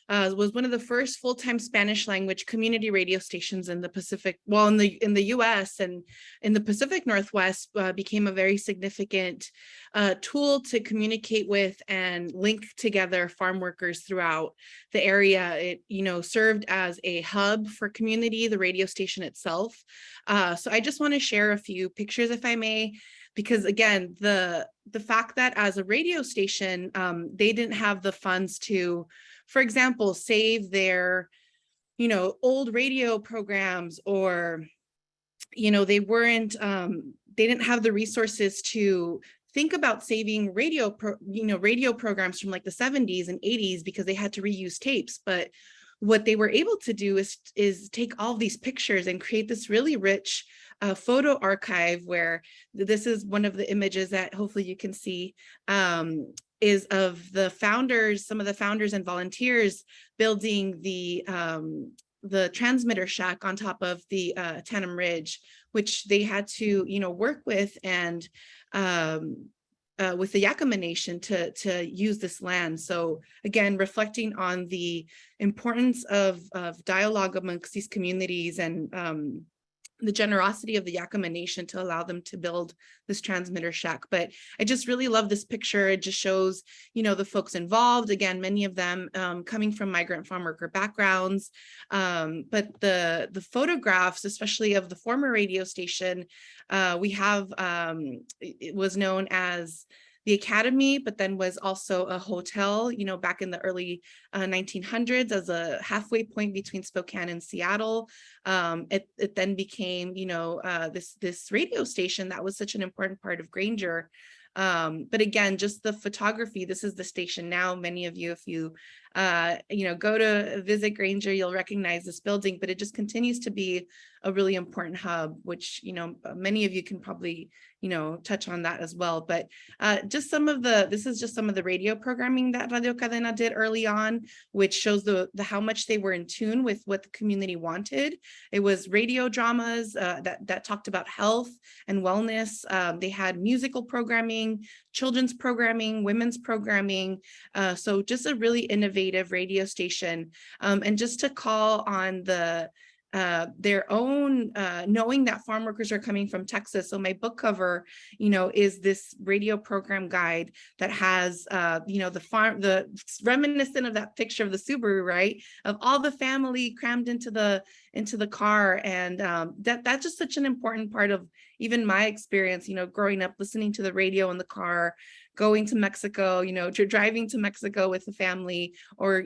was one of the first full-time Spanish language community radio stations in the Pacific, well, in the US and in the Pacific Northwest, became a very significant tool to communicate with and link together farm workers throughout the area. It, served as a hub for community, the radio station itself. So I just want to share a few pictures, if I may, because again, the fact that as a radio station, they didn't have the funds to, for example, save their, old radio programs, or, they didn't have the resources to think about saving radio programs from like the 70s and 80s because they had to reuse tapes. But what they were able to do is take all of these pictures and create this really rich photo archive, where this is one of the images that hopefully you can see, is of the founders, some of the founders and volunteers building the transmitter shack on top of the Tanum Ridge, which they had to, work with and with the Yakima Nation to use this land. So again, reflecting on the importance of dialogue amongst these communities and the generosity of the Yakima Nation to allow them to build this transmitter shack. But I just really love this picture. It just shows, the folks involved, again, many of them coming from migrant farm worker backgrounds. But the photographs, especially of the former radio station, we have, it was known as the Academy, but then was also a hotel, back in the early 1900s as a halfway point between Spokane and Seattle. It then became, this radio station that was such an important part of Granger. But again, just the photography, this is the station now. Many of you, if you, go to visit Granger, you'll recognize this building, but it just continues to be a really important hub, which, many of you can probably, touch on that as well. But this is just some of the radio programming that Radio Cadena did early on, which shows the how much they were in tune with what the community wanted. It was radio dramas that talked about health and wellness. They had musical programming, children's programming, women's programming. So just a really innovative radio station. And just to call on their own, knowing that farm workers are coming from Texas. So my book cover, is this radio program guide that has, the reminiscent of that picture of the Subaru, right? Of all the family crammed into the car. And that's just such an important part of even my experience, growing up, listening to the radio in the car, going to Mexico, driving to Mexico with the family, or,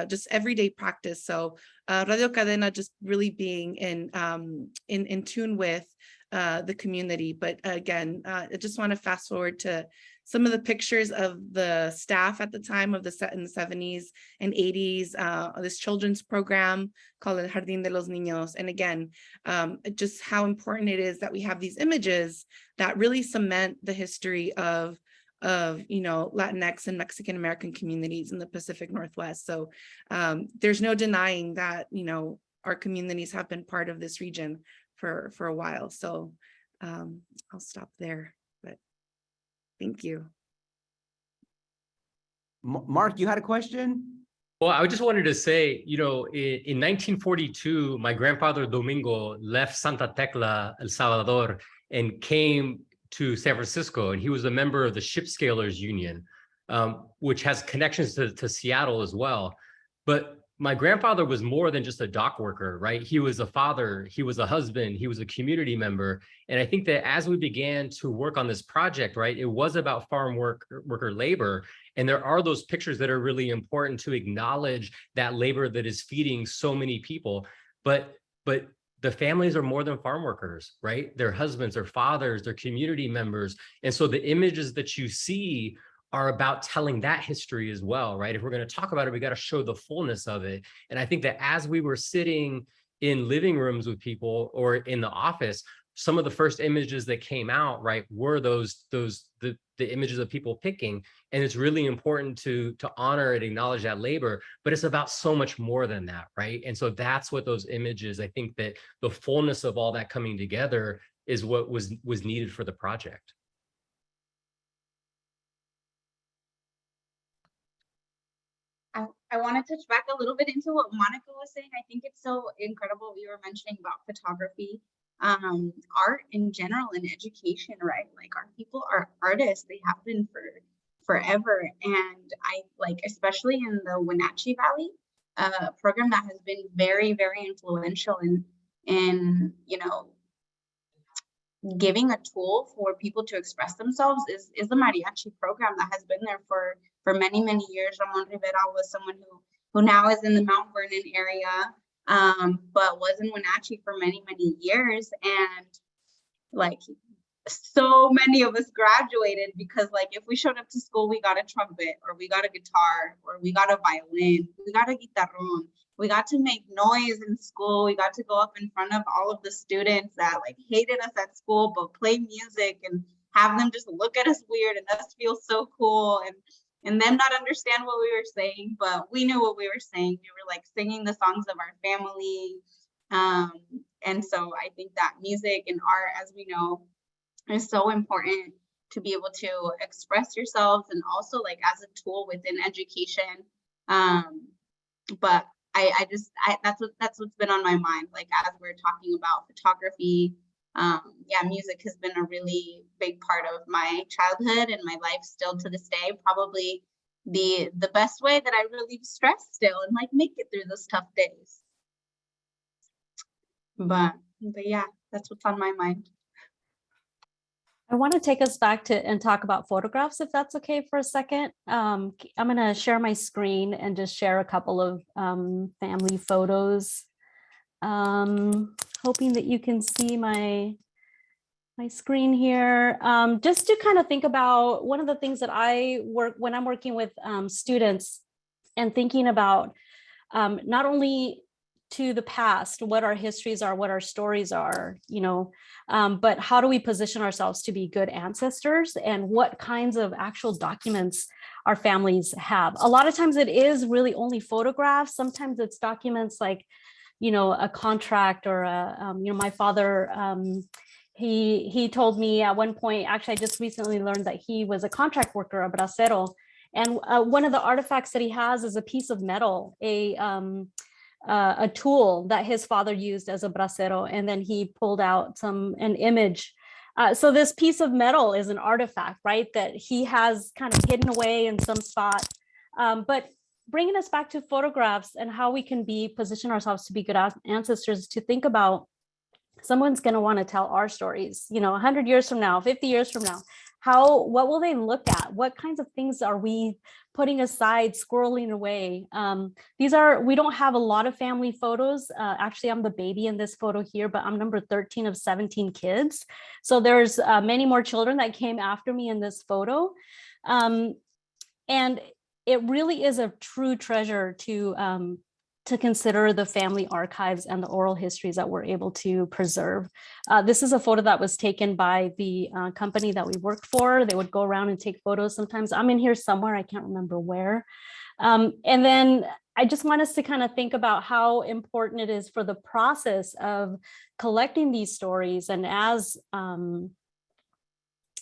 just everyday practice. So Radio Cadena just really being in tune with the community. But again, I just want to fast forward to some of the pictures of the staff at the time of in the 70s and 80s, this children's program called El Jardín de los Niños. And again, just how important it is that we have these images that really cement the history of Latinx and Mexican American communities in the Pacific Northwest. So there's no denying that, our communities have been part of this region for a while. So I'll stop there, but thank you. Mark, you had a question? Well, I just wanted to say, in 1942, my grandfather Domingo left Santa Tecla, El Salvador, and came to San Francisco, and he was a member of the Ship Scalers Union, which has connections to Seattle as well. But my grandfather was more than just a dock worker, right? He was a father, he was a husband, he was a community member. And I think that as we began to work on this project, right, it was about farm worker labor. And there are those pictures that are really important to acknowledge that labor that is feeding so many people. But the families are more than farm workers, right? Their husbands, their fathers, their community members. And so the images that you see are about telling that history as well, right? If we're going to talk about it, we got to show the fullness of it. And I think that as we were sitting in living rooms with people or in the office, some of the first images that came out, right, were the images of people picking. And it's really important to honor and acknowledge that labor, but it's about so much more than that, right? And so that's what those images, I think that the fullness of all that coming together is what was needed for the project. I want to touch back a little bit into what Monica was saying. I think it's so incredible we were mentioning about photography, art in general, and education, right? Like, our people are artists. They have been for forever. And I like, especially in the Wenatchee Valley, a program that has been very, very influential in you know, giving a tool for people to express themselves is the mariachi program that has been there for many, many years. Ramon Rivera was someone who now is in the Mount Vernon area, but was in Wenatchee for many, many years. And like, so many of us graduated because, like, if we showed up to school, we got a trumpet, or we got a guitar, or we got a violin, we got a guitarrón. We got to make noise in school. We got to go up in front of all of the students that like hated us at school, but play music and have them just look at us weird and us feel so cool, and them not understand what we were saying, but we knew what we were saying. We were like singing the songs of our family. And so I think that music and art, as we know, is so important to be able to express yourselves, and also like as a tool within education. But that's what's been on my mind, like as we're talking about photography. Yeah, music has been a really big part of my childhood and my life still to this day. Probably the best way that I relieve stress still and like make it through those tough days. But yeah, that's what's on my mind. I want to take us back to and talk about photographs, if that's okay for a second. I'm going to share my screen and just share a couple of family photos. Hoping that you can see my screen here. Just to kind of think about one of the things that I work when I'm working with students and thinking about not only to the past, what our histories are, what our stories are, you know, but how do we position ourselves to be good ancestors, and what kinds of actual documents our families have. A lot of times it is really only photographs. Sometimes it's documents like, you know, a contract or a, you know, my father, he told me at one point, actually, I just recently learned that he was a contract worker, a bracero. And one of the artifacts that he has is a piece of metal, a tool that his father used as a bracero, and then he pulled out an image. So this piece of metal is an artifact, right, that he has kind of hidden away in some spot. But bringing us back to photographs and how we can position ourselves to be good ancestors, to think about someone's going to want to tell our stories, you know, 100 years from now, 50 years from now. What will they look at? What kinds of things are we putting aside, squirreling away? We don't have a lot of family photos. Actually, I'm the baby in this photo here, but I'm number 13 of 17 kids. So there's many more children that came after me in this photo. And it really is a true treasure to consider the family archives and the oral histories that we're able to preserve. This is a photo that was taken by the company that we worked for. They would go around and take photos. Sometimes I'm in here somewhere, I can't remember where. And then I just want us to kind of think about how important it is for the process of collecting these stories, and as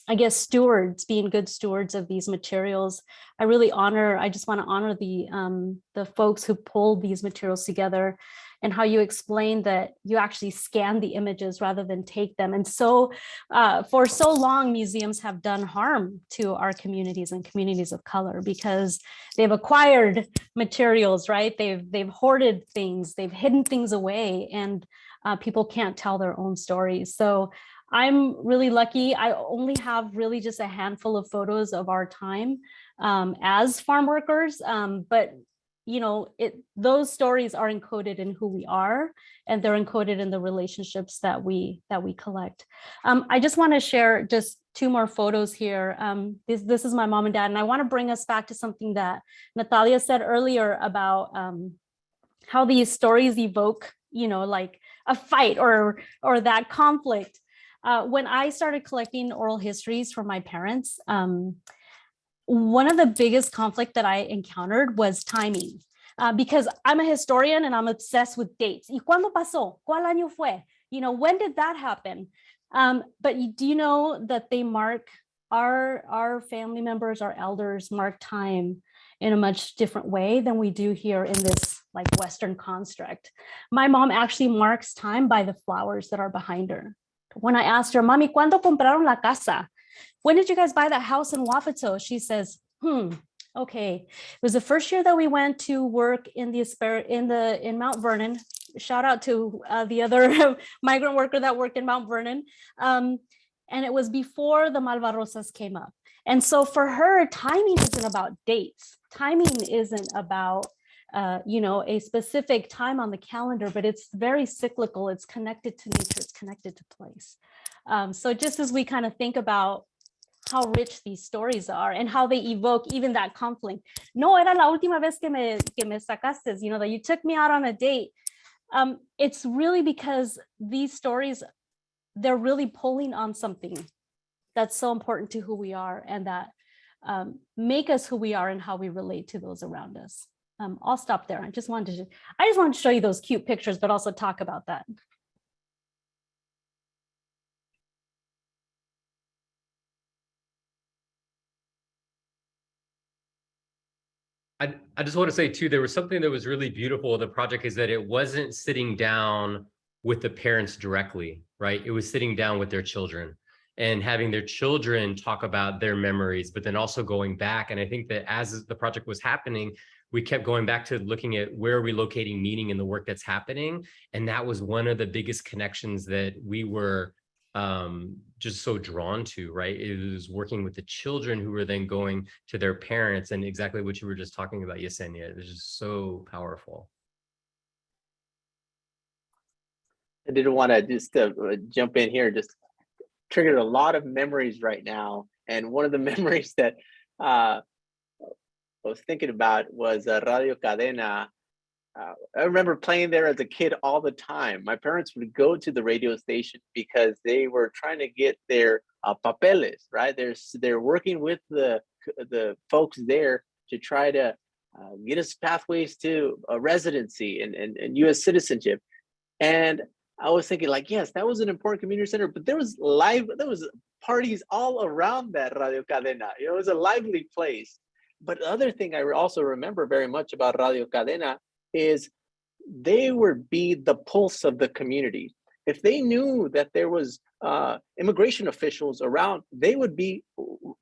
I guess stewards, being good stewards of these materials. I just want to honor the folks who pulled these materials together, and how you explain that you actually scan the images rather than take them. And so for so long, museums have done harm to our communities and communities of color, because they've acquired materials, right? They've hoarded things, they've hidden things away, and people can't tell their own stories. So I'm really lucky. I only have really just a handful of photos of our time as farm workers, but you know, those stories are encoded in who we are, and they're encoded in the relationships that we collect. I just want to share just two more photos here. This is my mom and dad, and I want to bring us back to something that Natalia said earlier about how these stories evoke, you know, like a fight or that conflict. When I started collecting oral histories from my parents, one of the biggest conflict that I encountered was timing. Because I'm a historian and I'm obsessed with dates. ¿Y cuándo pasó? ¿Cuál año fue? You know, when did that happen? But do you know that they mark our family members, our elders mark time in a much different way than we do here in this like Western construct. My mom actually marks time by the flowers that are behind her. When I asked her, Mami, ¿cuándo compraron la casa? When did you guys buy that house in Wapato? She says, okay. It was the first year that we went to work in Mount Vernon. Shout out to the other migrant worker that worked in Mount Vernon. And it was before the Malvarrosas came up. And so for her, timing isn't about dates. Timing isn't about a specific time on the calendar, but it's very cyclical. It's connected to nature, it's connected to place. So just as we kind of think about how rich these stories are and how they evoke even that conflict. No, era la última vez que me sacaste, that you took me out on a date. It's really because these stories, they're really pulling on something that's so important to who we are and that make us who we are and how we relate to those around us. I'll stop there. I just wanted to show you those cute pictures, but also talk about that. I just want to say too, there was something that was really beautiful. The project is that it wasn't sitting down with the parents directly, right? It was sitting down with their children and having their children talk about their memories, but then also going back. And I think that as the project was happening, we kept going back to looking at where are we locating meaning in the work that's happening. And that was one of the biggest connections that we were just so drawn to, right? It was working with the children who were then going to their parents, and exactly what you were just talking about, Yesenia. It was just so powerful. I didn't want to just jump in here, just triggered a lot of memories right now. And one of the memories that I was thinking about was Radio Cadena. I remember playing there as a kid all the time. My parents would go to the radio station because they were trying to get their papeles, right? They're working with the folks there to try to get us pathways to a residency and U.S. citizenship. And I was thinking like, yes, that was an important community center, but there was parties all around that Radio Cadena. It was a lively place. But the other thing I also remember very much about Radio Cadena is they would be the pulse of the community. If they knew that there was immigration officials around, they would be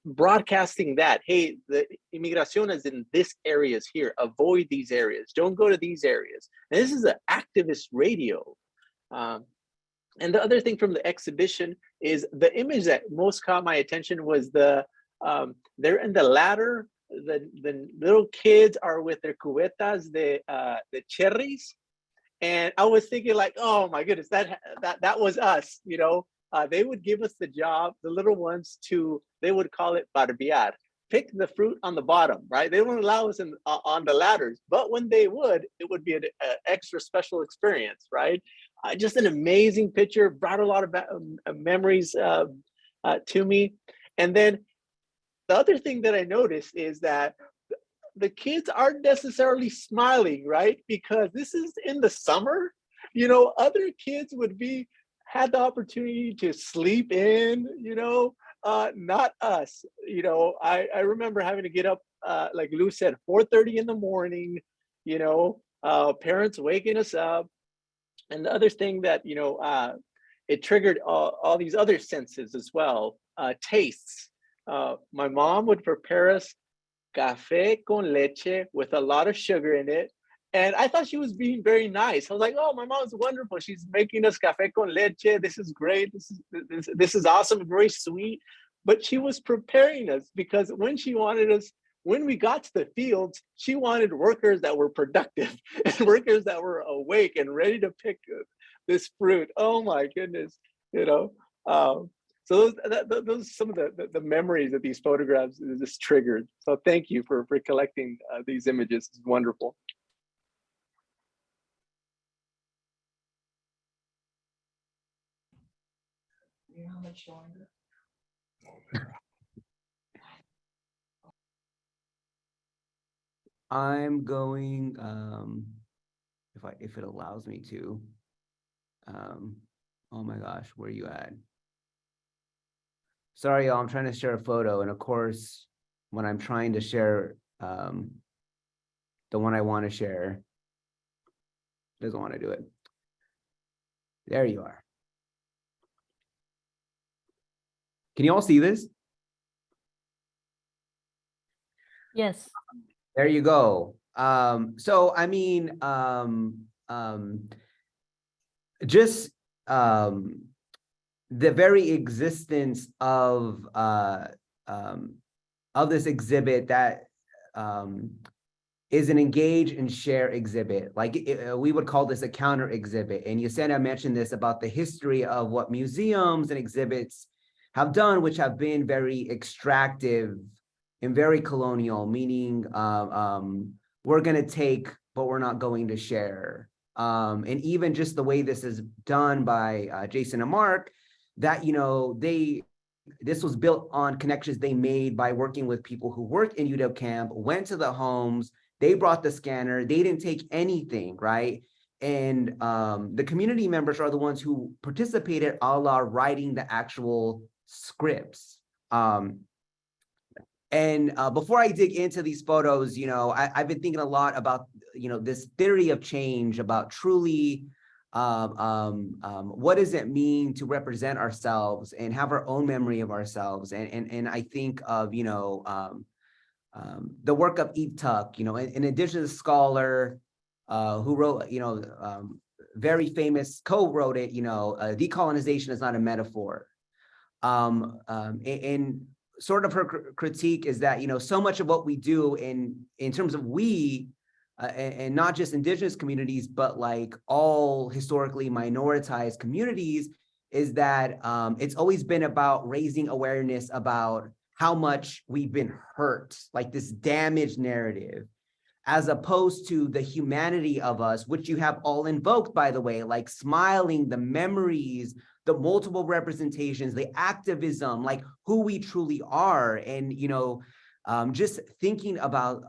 broadcasting that, hey, the inmigración is in this areas here, avoid these areas, don't go to these areas. And this is an activist radio. And the other thing from the exhibition is the image that most caught my attention was they're in the ladder. The little kids are with their cubetas, the cherries, and I was thinking like, oh my goodness, that was us. They would give us the job, the little ones, they would call it barbear, pick the fruit on the bottom, right? They wouldn't allow us on the ladders, but when they would, it would be an extra special experience, right? Just an amazing picture, brought a lot of memories to me, and then. The other thing that I noticed is that the kids aren't necessarily smiling, right? Because this is in the summer. Other kids had the opportunity to sleep in, not us. I remember having to get up, like Lou said, 4:30 in the morning, parents waking us up. And the other thing that, it triggered all these other senses as well, tastes. My mom would prepare us café con leche with a lot of sugar in it. And I thought she was being very nice. I was like, oh, my mom's wonderful. She's making us café con leche. This is great. This is awesome, very sweet. But she was preparing us because when we got to the fields, she wanted workers that were productive and workers that were awake and ready to pick this fruit. Oh my goodness, So those are some of the memories that these photographs just triggered. So thank you for collecting these images. It's wonderful. I'm going, if it allows me to. Oh my gosh, where are you at? Sorry, y'all, I'm trying to share a photo, and of course, when I'm trying to share the one I want to share, doesn't want to do it. There you are. Can you all see this? Yes. There you go. So I mean, just the very existence of this exhibit that is an engage and share exhibit. Like we would call this a counter exhibit. And Yesenia mentioned this about the history of what museums and exhibits have done, which have been very extractive and very colonial, meaning we're going to take, but we're not going to share. And even just the way this is done by Jason and Mark, that, you know, this was built on connections they made by working with people who worked in UW camp, went to the homes, they brought the scanner, they didn't take anything, right? And the community members are the ones who participated a la writing the actual scripts. And before I dig into these photos, you know, I've been thinking a lot about, you know, this theory of change, about truly what does it mean to represent ourselves and have our own memory of ourselves. And I think of, you know, the work of Tuck, you know, an indigenous scholar who wrote, you know, very famous, co-wrote it, you know, decolonization is not a metaphor. And sort of her critique is that, you know, so much of what we do in terms of we, and not just indigenous communities, but like all historically minoritized communities, is that it's always been about raising awareness about how much we've been hurt, like this damaged narrative, as opposed to the humanity of us, which you have all invoked, by the way, like smiling, the memories, the multiple representations, the activism, like who we truly are. And, you know, just thinking about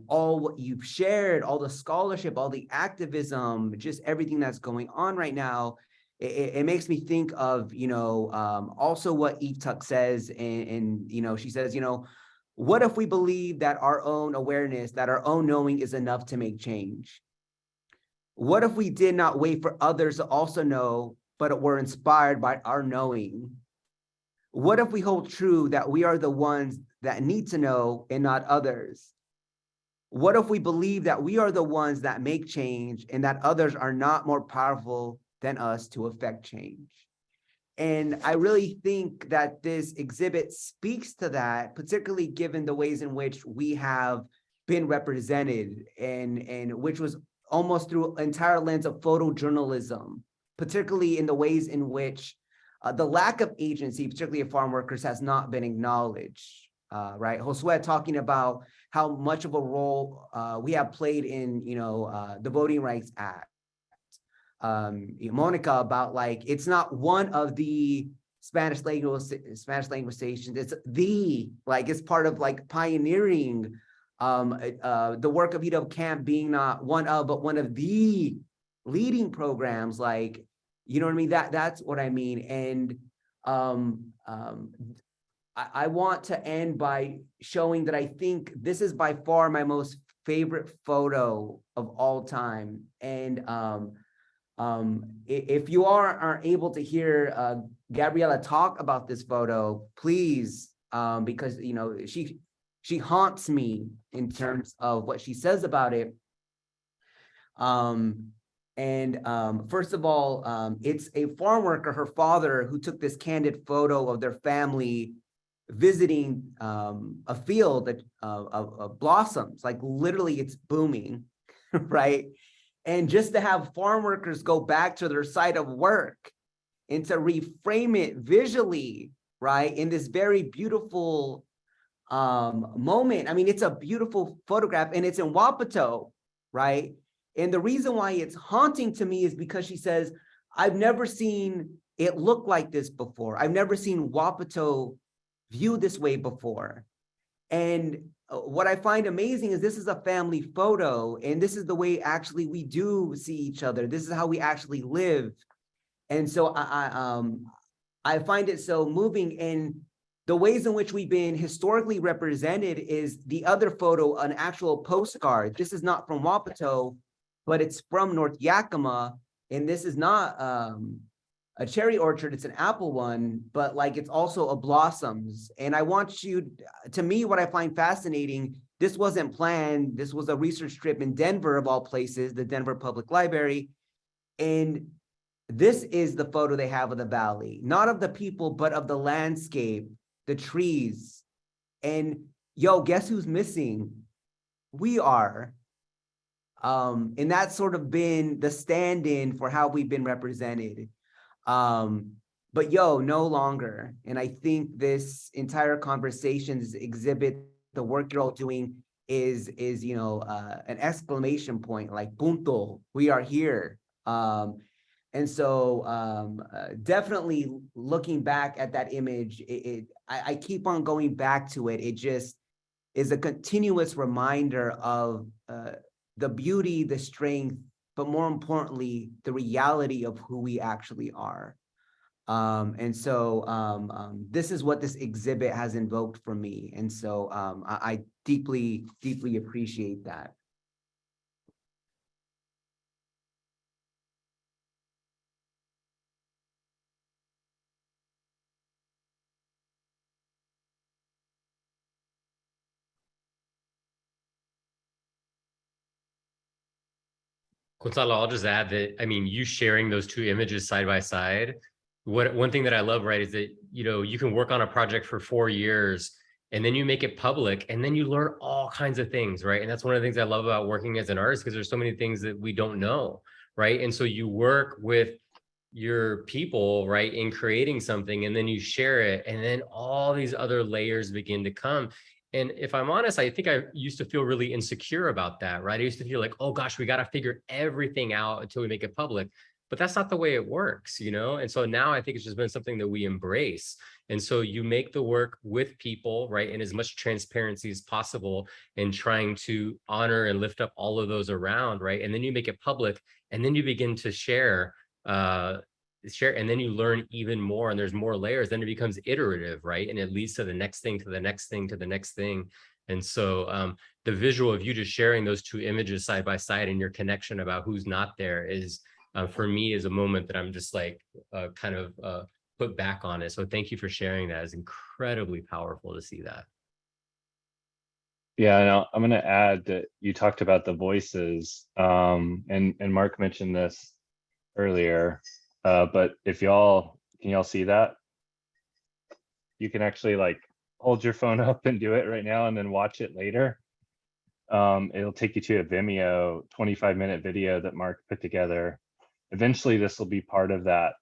all what you've shared, all the scholarship, all the activism, just everything that's going on right now, it makes me think of, you know, also what Tuck says, and, you know, she says, you know, what if we believe that our own awareness, that our own knowing is enough to make change? What if we did not wait for others to also know, but were inspired by our knowing? What if we hold true that we are the ones that need to know and not others? What if we believe that we are the ones that make change and that others are not more powerful than us to affect change? And I really think that this exhibit speaks to that, particularly given the ways in which we have been represented, and which was almost through an entire lens of photojournalism, particularly in the ways in which the lack of agency, particularly of farm workers, has not been acknowledged, right? Josué talking about how much of a role we have played in, you know, the Voting Rights Act. Monica about like, it's not one of the Spanish language stations, it's the, like, it's part of like pioneering the work of UW Camp being not one of, but one of the leading programs, like, you know what I mean? That's what I mean. And I want to end by showing that I think this is by far my most favorite photo of all time. And if you aren't able to hear Gabriela talk about this photo, please, because, you know, she haunts me in terms of what she says about it. First of all, it's a farm worker, her father, who took this candid photo of their family visiting a field of blossoms, like literally it's booming, right? And just to have farm workers go back to their site of work and to reframe it visually, right, in this very beautiful moment. I mean, it's a beautiful photograph, and it's in Wapato, right? And the reason why it's haunting to me is because she says, I've never seen it looked like this before. I've never seen Wapato viewed this way before. And what I find amazing is this is a family photo, and this is the way actually we do see each other. This is how we actually live. And so I find it so moving. And the ways in which we've been historically represented is the other photo, an actual postcard. This is not from Wapato, but it's from North Yakima. And this is not a cherry orchard, it's an apple one, but like it's also a blossoms. And I want you, to me, what I find fascinating, this wasn't planned. This was a research trip in Denver, of all places, the Denver Public Library. And this is the photo they have of the valley, not of the people, but of the landscape, the trees. And yo, guess who's missing? We are. And that's sort of been the stand-in for how we've been represented. But yo, no longer. And I think this entire conversations exhibit the work you're all doing is you know, an exclamation point, like punto, we are here. And so definitely looking back at that image, I keep on going back to it. It just is a continuous reminder of the beauty, the strength, but more importantly, the reality of who we actually are. And so this is what this exhibit has invoked for me. And so I deeply, deeply appreciate that. Gonzalo, I'll just add that, I mean, you sharing those two images side by side, one thing that I love, right, is that, you know, you can work on a project for 4 years and then you make it public and then you learn all kinds of things, right? And that's one of the things I love about working as an artist, because there's so many things that we don't know, right? And so you work with your people, right, in creating something, and then you share it, and then all these other layers begin to come. And if I'm honest, I think I used to feel really insecure about that, right? I used to feel like, oh gosh, we got to figure everything out until we make it public. But that's not the way it works, you know? And so now I think it's just been something that we embrace. And so you make the work with people, right, in as much transparency as possible, and trying to honor and lift up all of those around, right? And then you make it public, and then you begin to share, and then you learn even more, and there's more layers. Then it becomes iterative, right? And it leads to the next thing, to the next thing, to the next thing. And so the visual of you just sharing those two images side by side and your connection about who's not there is, for me, is a moment that I'm just like kind of put back on it. So thank you for sharing that. It's incredibly powerful to see that. Yeah, and I'm going to add that you talked about the voices, and Mark mentioned this earlier, but if can y'all see that? You can actually like hold your phone up and do it right now and then watch it later. It'll take you to a Vimeo 25-minute video that Mark put together. Eventually, this will be part of that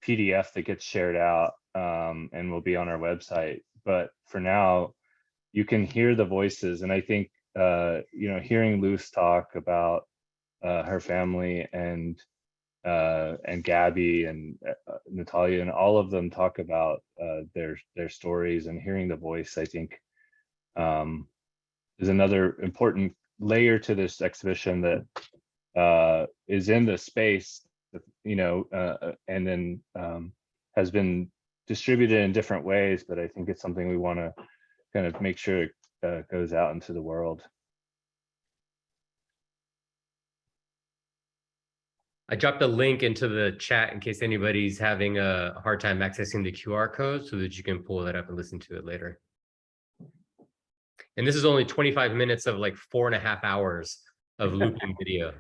PDF that gets shared out and will be on our website. But for now, you can hear the voices. And I think, you know, hearing Luz talk about her family and Gabby and Natalia, and all of them talk about their stories, and hearing the voice, I think, is another important layer to this exhibition that is in the space, you know, and then has been distributed in different ways, but I think it's something we want to kind of make sure it goes out into the world. I dropped a link into the chat in case anybody's having a hard time accessing the QR code, so that you can pull that up and listen to it later. And this is only 25 minutes of like 4.5 hours of looping video.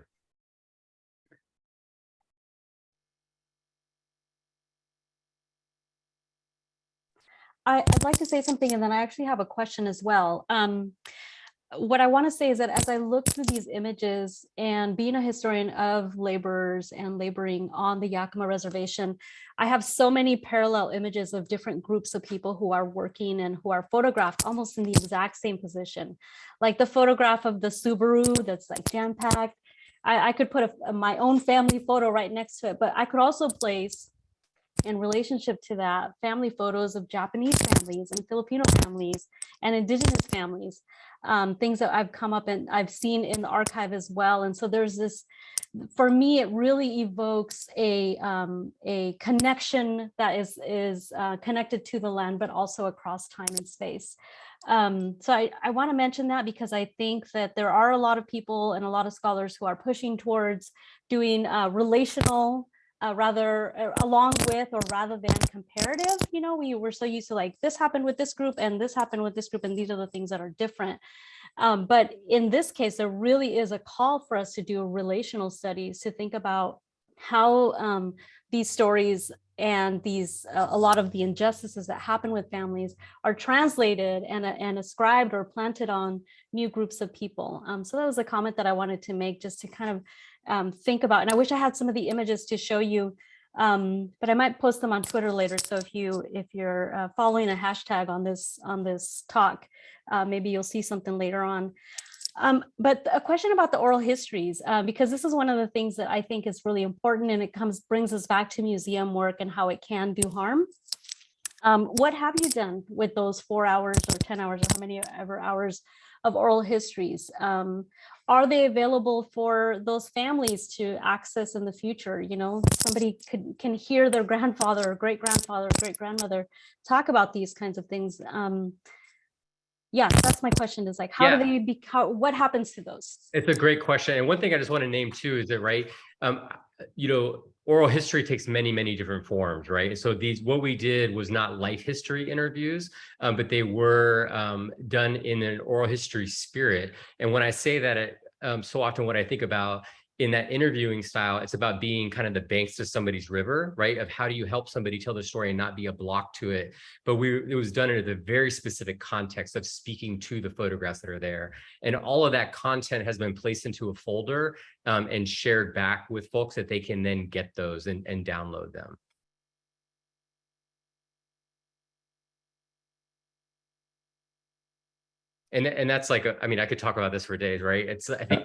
I'd like to say something, and then I actually have a question as well. What I want to say is that as I look through these images, and being a historian of laborers and laboring on the Yakima reservation, I have so many parallel images of different groups of people who are working and who are photographed almost in the exact same position. Like the photograph of the Subaru that's like jam-packed. I could put my own family photo right next to it, but I could also place in relationship to that, family photos of Japanese families and Filipino families and indigenous families, things that I've come up and I've seen in the archive as well. And so there's this, for me, it really evokes a connection that is connected to the land, but also across time and space. So I want to mention that because I think that there are a lot of people and a lot of scholars who are pushing towards doing relational, rather along with or rather than comparative. You know, we were so used to like, this happened with this group and this happened with this group, and these are the things that are different. But in this case, there really is a call for us to do relational studies, to think about how these stories and these a lot of the injustices that happen with families are translated and ascribed or planted on new groups of people. So that was a comment that I wanted to make, just to kind of think about. And I wish I had some of the images to show you, but I might post them on Twitter later. So if you're following a hashtag on this talk, maybe you'll see something later on. But a question about the oral histories, because this is one of the things that I think is really important, and it brings us back to museum work and how it can do harm. What have you done with those 4 hours or 10 hours or how many ever hours of oral histories? Are they available for those families to access in the future? You know, somebody can hear their grandfather or great-grandfather or great-grandmother talk about these kinds of things. Yeah, that's my question, is like, how do they become, what happens to those? It's a great question. And one thing I just want to name too is that, right, you know, oral history takes many, many different forms, right? So what we did was not life history interviews, but they were done in an oral history spirit. And when I say that, so often what I think about in that interviewing style, it's about being kind of the banks to somebody's river, right? Of how do you help somebody tell their story and not be a block to it. But it was done in a very specific context of speaking to the photographs that are there. And all of that content has been placed into a folder and shared back with folks that they can then get those and download them. And that's like, I mean, I could talk about this for days, right? I think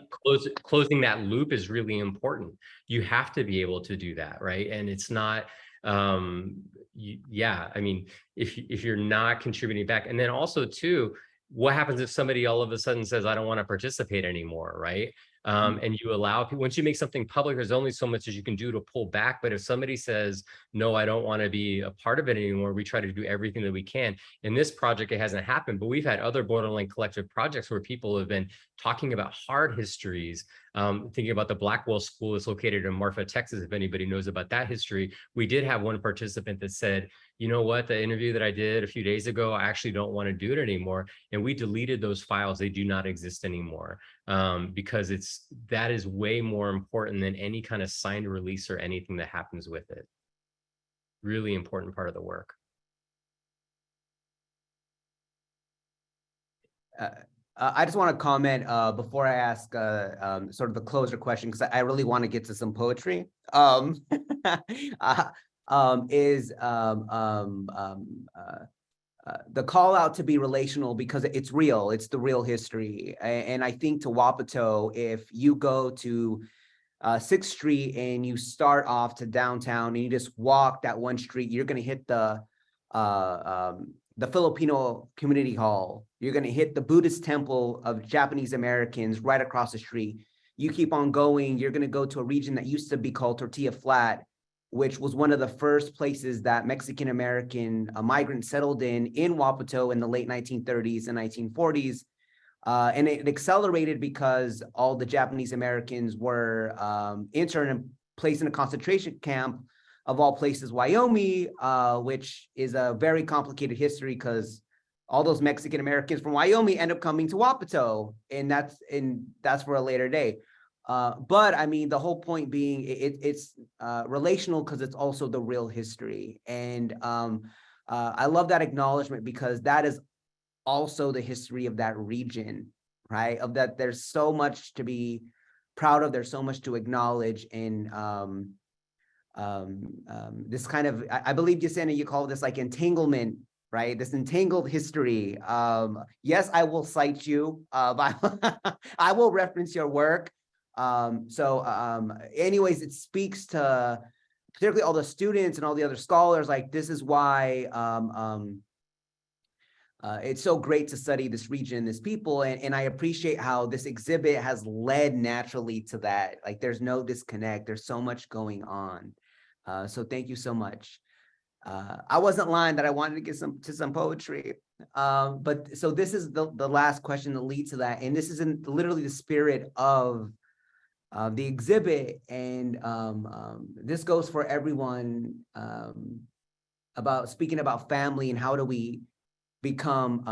closing that loop is really important. You have to be able to do that, right? And it's not, yeah, I mean, if you're not contributing back, and then also too, what happens if somebody all of a sudden says, I don't want to participate anymore, right? And you allow people, once you make something public, there's only so much as you can do to pull back. But if somebody says, no, I don't want to be a part of it anymore, we try to do everything that we can. In this project, it hasn't happened, but we've had other borderline collective projects where people have been talking about hard histories, thinking about the Blackwell School is located in Marfa, Texas. If anybody knows about that history, we did have one participant that said, you know what, the interview that I did a few days ago, I actually don't want to do it anymore. And we deleted those files. They do not exist anymore, because that is way more important than any kind of signed release or anything that happens with it. Really important part of the work. I just want to comment before I ask sort of the closer question, because I really want to get to some poetry. The call out to be relational, because it's real, it's the real history. And I think to Wapato, if you go to 6th Street and you start off to downtown and you just walk that one street, you're going to hit the Filipino community hall. You're going to hit the Buddhist temple of Japanese Americans right across the street. You keep on going, you're going to go to a region that used to be called Tortilla Flat, which was one of the first places that Mexican American migrants settled in Wapato in the late 1930s and 1940s. And it accelerated because all the Japanese Americans were interned and placed in a concentration camp, of all places, Wyoming, which is a very complicated history because all those Mexican Americans from Wyoming end up coming to Wapato, and that's for a later day. But I mean, the whole point being it's relational because it's also the real history. And I love that acknowledgement, because that is also the history of that region, right? Of that, there's so much to be proud of. There's so much to acknowledge. And this kind of, I believe, Yesenia, you call this like entanglement, right? This entangled history. Yes, I will cite you. I will reference your work. Anyways, it speaks to particularly all the students and all the other scholars, like this is why it's so great to study this region and this people. And I appreciate how this exhibit has led naturally to that. Like there's no disconnect. There's so much going on. So thank you so much. I wasn't lying that I wanted to get some poetry. But so this is the last question that leads to that. And this is in literally the spirit of the exhibit. And this goes for everyone about speaking about family and how do we become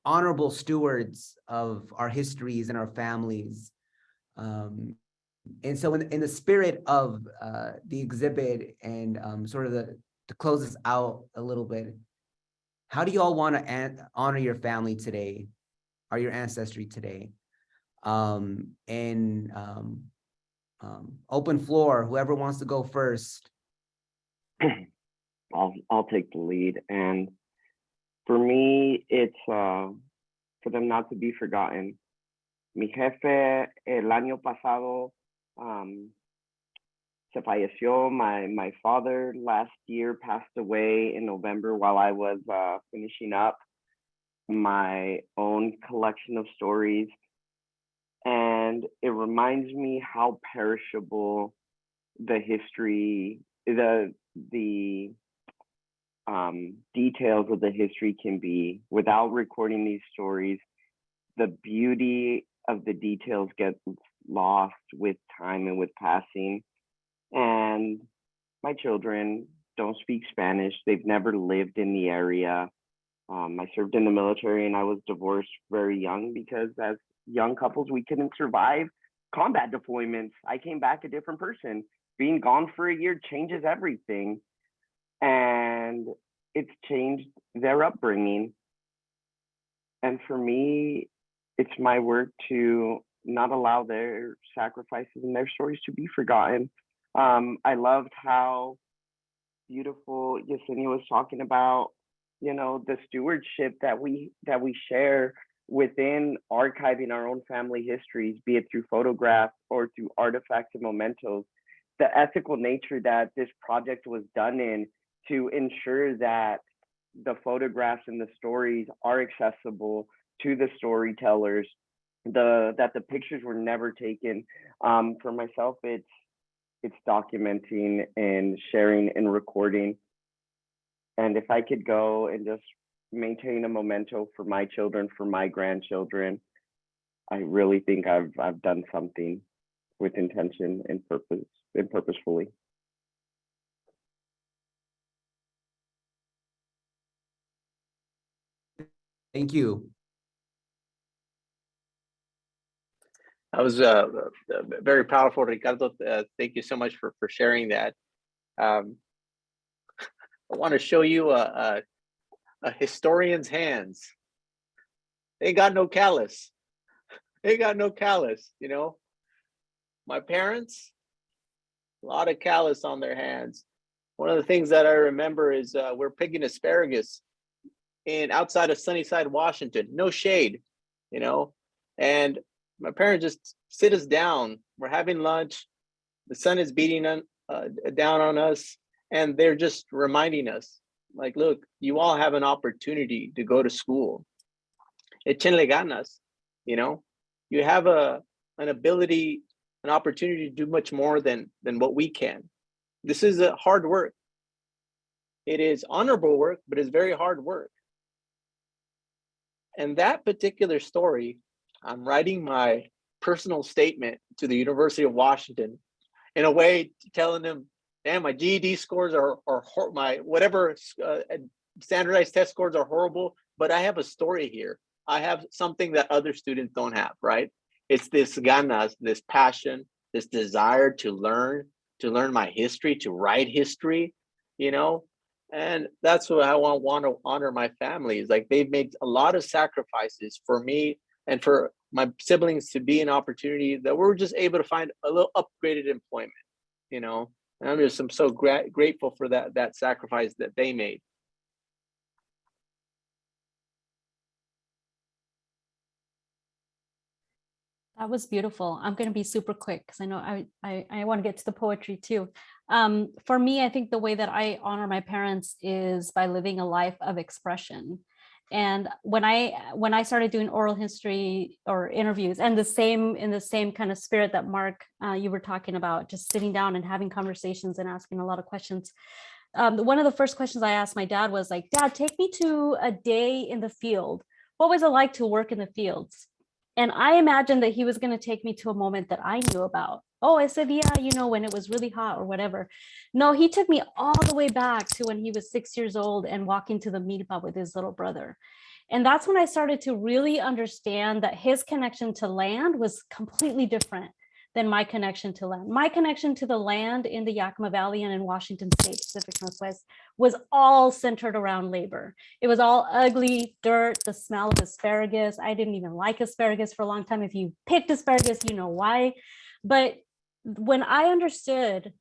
honorable stewards of our histories and our families. And so in the spirit of the exhibit and sort of to close this out a little bit, how do you all want to honor your family today or your ancestry today? Open floor, whoever wants to go first. I'll take the lead. And for me, it's for them not to be forgotten. Mi jefe el año pasado se falleció. My father last year passed away in November while I was finishing up my own collection of stories. And it reminds me how perishable the history, the details of the history can be. Without recording these stories, the beauty of the details gets lost with time and with passing. And my children don't speak Spanish. They've never lived in the area. I served in the military and I was divorced very young because as young couples, we couldn't survive combat deployments. I came back a different person. Being gone for a year changes everything. And it's changed their upbringing. And for me, it's my work to not allow their sacrifices and their stories to be forgotten. I loved how beautiful Yesenia was talking about, you know, the stewardship that we share within archiving our own family histories, be it through photographs or through artifacts and mementos. The ethical nature that this project was done in to ensure that the photographs and the stories are accessible to the storytellers, that the pictures were never taken. For myself, it's documenting and sharing and recording. And if I could go and just maintain a memento for my children, for my grandchildren, I really think I've done something with intention and purpose and purposefully. Thank you. That was very powerful, Ricardo. Thank you so much for sharing that. I want to show you a historian's hands. They got no callus. They got no callus, you know. My parents, a lot of callus on their hands. One of the things that I remember is we're picking asparagus outside of Sunnyside, Washington. No shade, you know. And my parents just sit us down. We're having lunch. The sun is beating down on us. And they're just reminding us, like, look, you all have an opportunity to go to school. Échenle ganas, you know. You have an ability, an opportunity to do much more than what we can. This is a hard work. It is honorable work, but it's very hard work. And that particular story, I'm writing my personal statement to the University of Washington in a way telling them, damn, my GED scores are my whatever standardized test scores are horrible, but I have a story here. I have something that other students don't have, right? It's this ganas, this passion, this desire to learn my history, to write history, you know? And that's what I want to honor my family. Is like they've made a lot of sacrifices for me and for my siblings to be an opportunity that we're just able to find a little upgraded employment, you know? And I'm so grateful for that sacrifice that they made. That was beautiful. I'm going to be super quick because I know I want to get to the poetry too. For me, I think the way that I honor my parents is by living a life of expression. And when I started doing oral history or interviews, and in the same kind of spirit that Mark, you were talking about, just sitting down and having conversations and asking a lot of questions. One of the first questions I asked my dad was like, Dad, take me to a day in the field. What was it like to work in the fields? And I imagined that he was going to take me to a moment that I knew about. Oh, I said, yeah, you know, when it was really hot or whatever. No, he took me all the way back to when he was 6 years old and walking to the milpa with his little brother. And that's when I started to really understand that his connection to land was completely different than my connection to land. My connection to the land in the Yakima Valley and in Washington State, Pacific Northwest, was all centered around labor. It was all ugly dirt, the smell of asparagus. I didn't even like asparagus for a long time. If you picked asparagus, you know why. But when I understood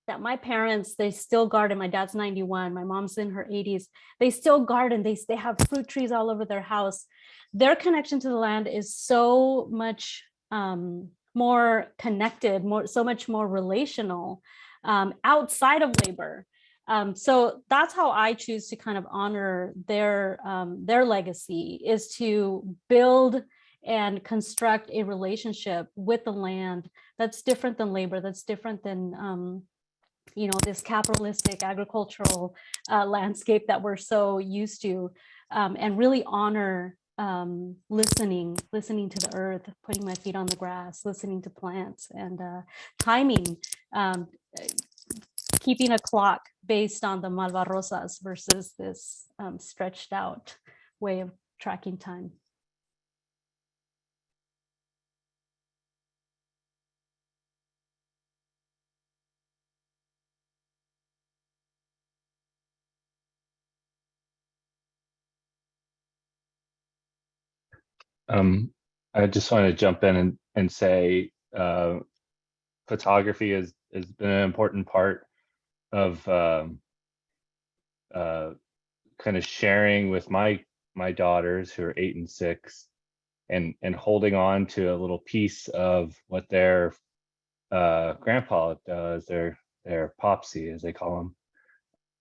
that my parents, they still garden, my dad's 91, my mom's in her 80s, they still garden, they have fruit trees all over their house. Their connection to the land is so much more connected, so much more relational outside of labor. So that's how I choose to kind of honor their legacy, is to build and construct a relationship with the land that's different than labor, that's different than you know, this capitalistic agricultural landscape that we're so used to, and really honor listening to the earth, putting my feet on the grass, listening to plants, and timing, keeping a clock based on the Malvarrosas versus this stretched out way of tracking time. I just want to jump in and say photography has been an important part of kind of sharing with my daughters, who are 8 and 6, and holding on to a little piece of what their grandpa does, their popsy, as they call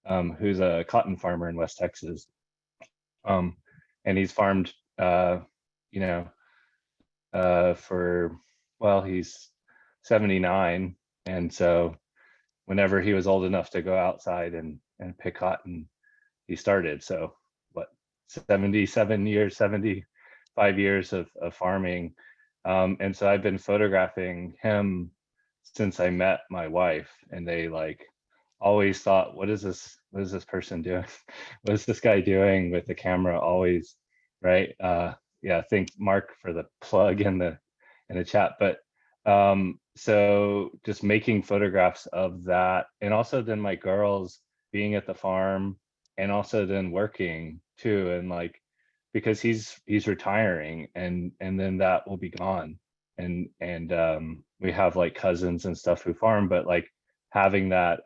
him, who's a cotton farmer in West Texas, and he's farmed you know, he's 79. And so whenever he was old enough to go outside and pick cotton, he started. So what, 75 years of farming. And so I've been photographing him since I met my wife, and they like always thought, what is this person doing? What is this guy doing with the camera always, right? Yeah, thank Mark for the plug in the chat. But so just making photographs of that, and also then my girls being at the farm, and also then working too, and like, because he's retiring, and then that will be gone, and we have like cousins and stuff who farm, but like having that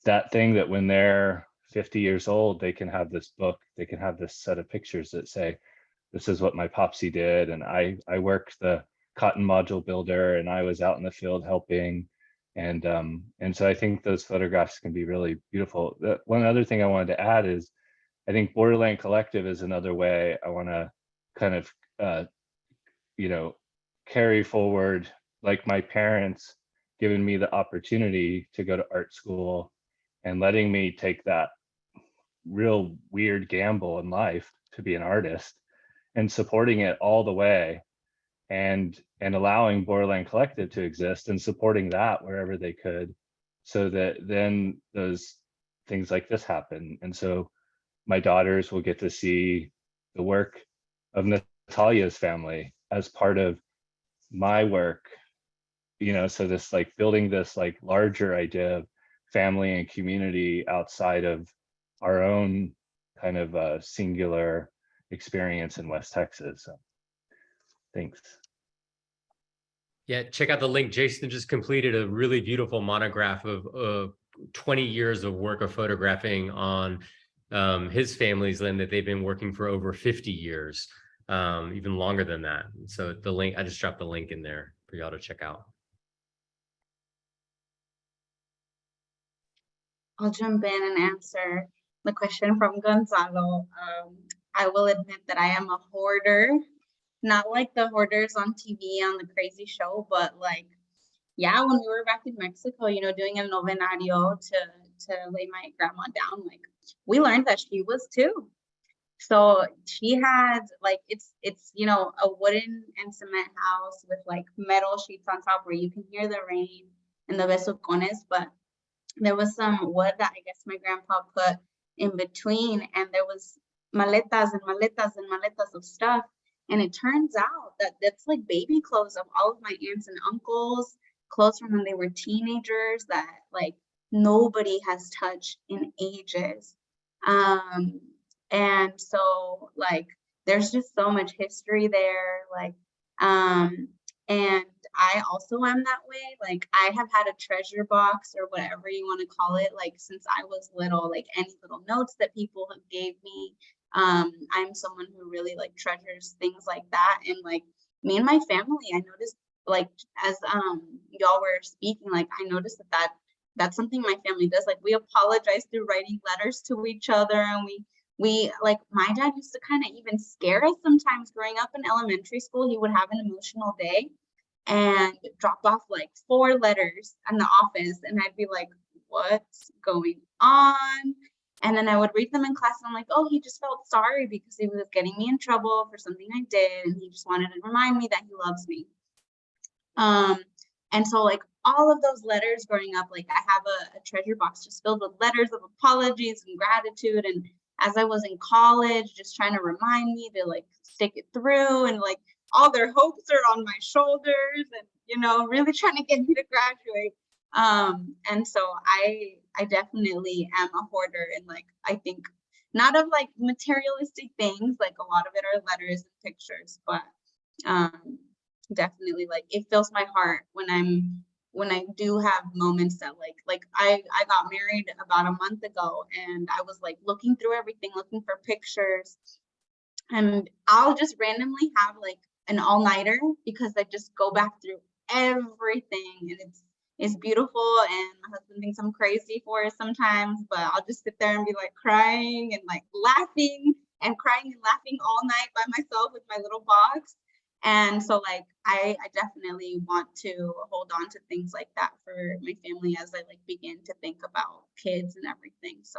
that thing that when they're 50 years old, they can have this book, they can have this set of pictures that say, this is what my popsy did, and I worked the cotton module builder, and I was out in the field helping, and so I think those photographs can be really beautiful. One other thing I wanted to add is, I think Borderland Collective is another way I want to kind of you know, carry forward, like my parents giving me the opportunity to go to art school and letting me take that real weird gamble in life to be an artist, and supporting it all the way, and allowing Borderland Collective to exist, and supporting that wherever they could, so that then those things like this happen. And so my daughters will get to see the work of Natalia's family as part of my work, you know, so this like building this like larger idea of family and community outside of our own kind of singular experience in West Texas. So, thanks. Yeah, check out the link. Jason just completed a really beautiful monograph of 20 years of work of photographing on his family's land that they've been working for over 50 years. even longer than that. So the link, I just dropped the link in there for y'all to check out. I'll jump in and answer the question from Gonzalo. I will admit that I am a hoarder, not like the hoarders on TV on the crazy show, but like, yeah, when we were back in Mexico, you know, doing el novenario to lay my grandma down, like we learned that she was too. So she had like, it's you know, a wooden and cement house with like metal sheets on top where you can hear the rain and the besucones, but there was some wood that I guess my grandpa put in between, and there was maletas and maletas and maletas of stuff. And it turns out that that's like baby clothes of all of my aunts and uncles, clothes from when they were teenagers that like nobody has touched in ages. And so like there's just so much history there, like and I also am that way. Like I have had a treasure box or whatever you want to call it, like since I was little, like any little notes that people have gave me. I'm someone who really like treasures things like that. And like me and my family, I noticed like as y'all were speaking, like I noticed that that's something my family does. Like we apologize through writing letters to each other, and we like my dad used to kind of even scare us sometimes growing up in elementary school. He would have an emotional day and drop off like 4 letters in the office, and I'd be like, what's going on? And then I would read them in class, and I'm like, oh, he just felt sorry because he was getting me in trouble for something I did, and he just wanted to remind me that he loves me. And so like all of those letters growing up, like I have a treasure box just filled with letters of apologies and gratitude. And as I was in college, just trying to remind me to like stick it through, and like all their hopes are on my shoulders, and you know, really trying to get me to graduate. And so I definitely am a hoarder, and like I think not of like materialistic things, like a lot of it are letters and pictures, but definitely like it fills my heart when I do have moments that like I got married about a month ago, and I was like looking through everything, looking for pictures, and I'll just randomly have like an all-nighter because I just go back through everything, and it's beautiful, and my husband thinks I'm crazy for it sometimes, but I'll just sit there and be like crying and like laughing and crying and laughing all night by myself with my little box. And so like I definitely want to hold on to things like that for my family as I like begin to think about kids and everything. So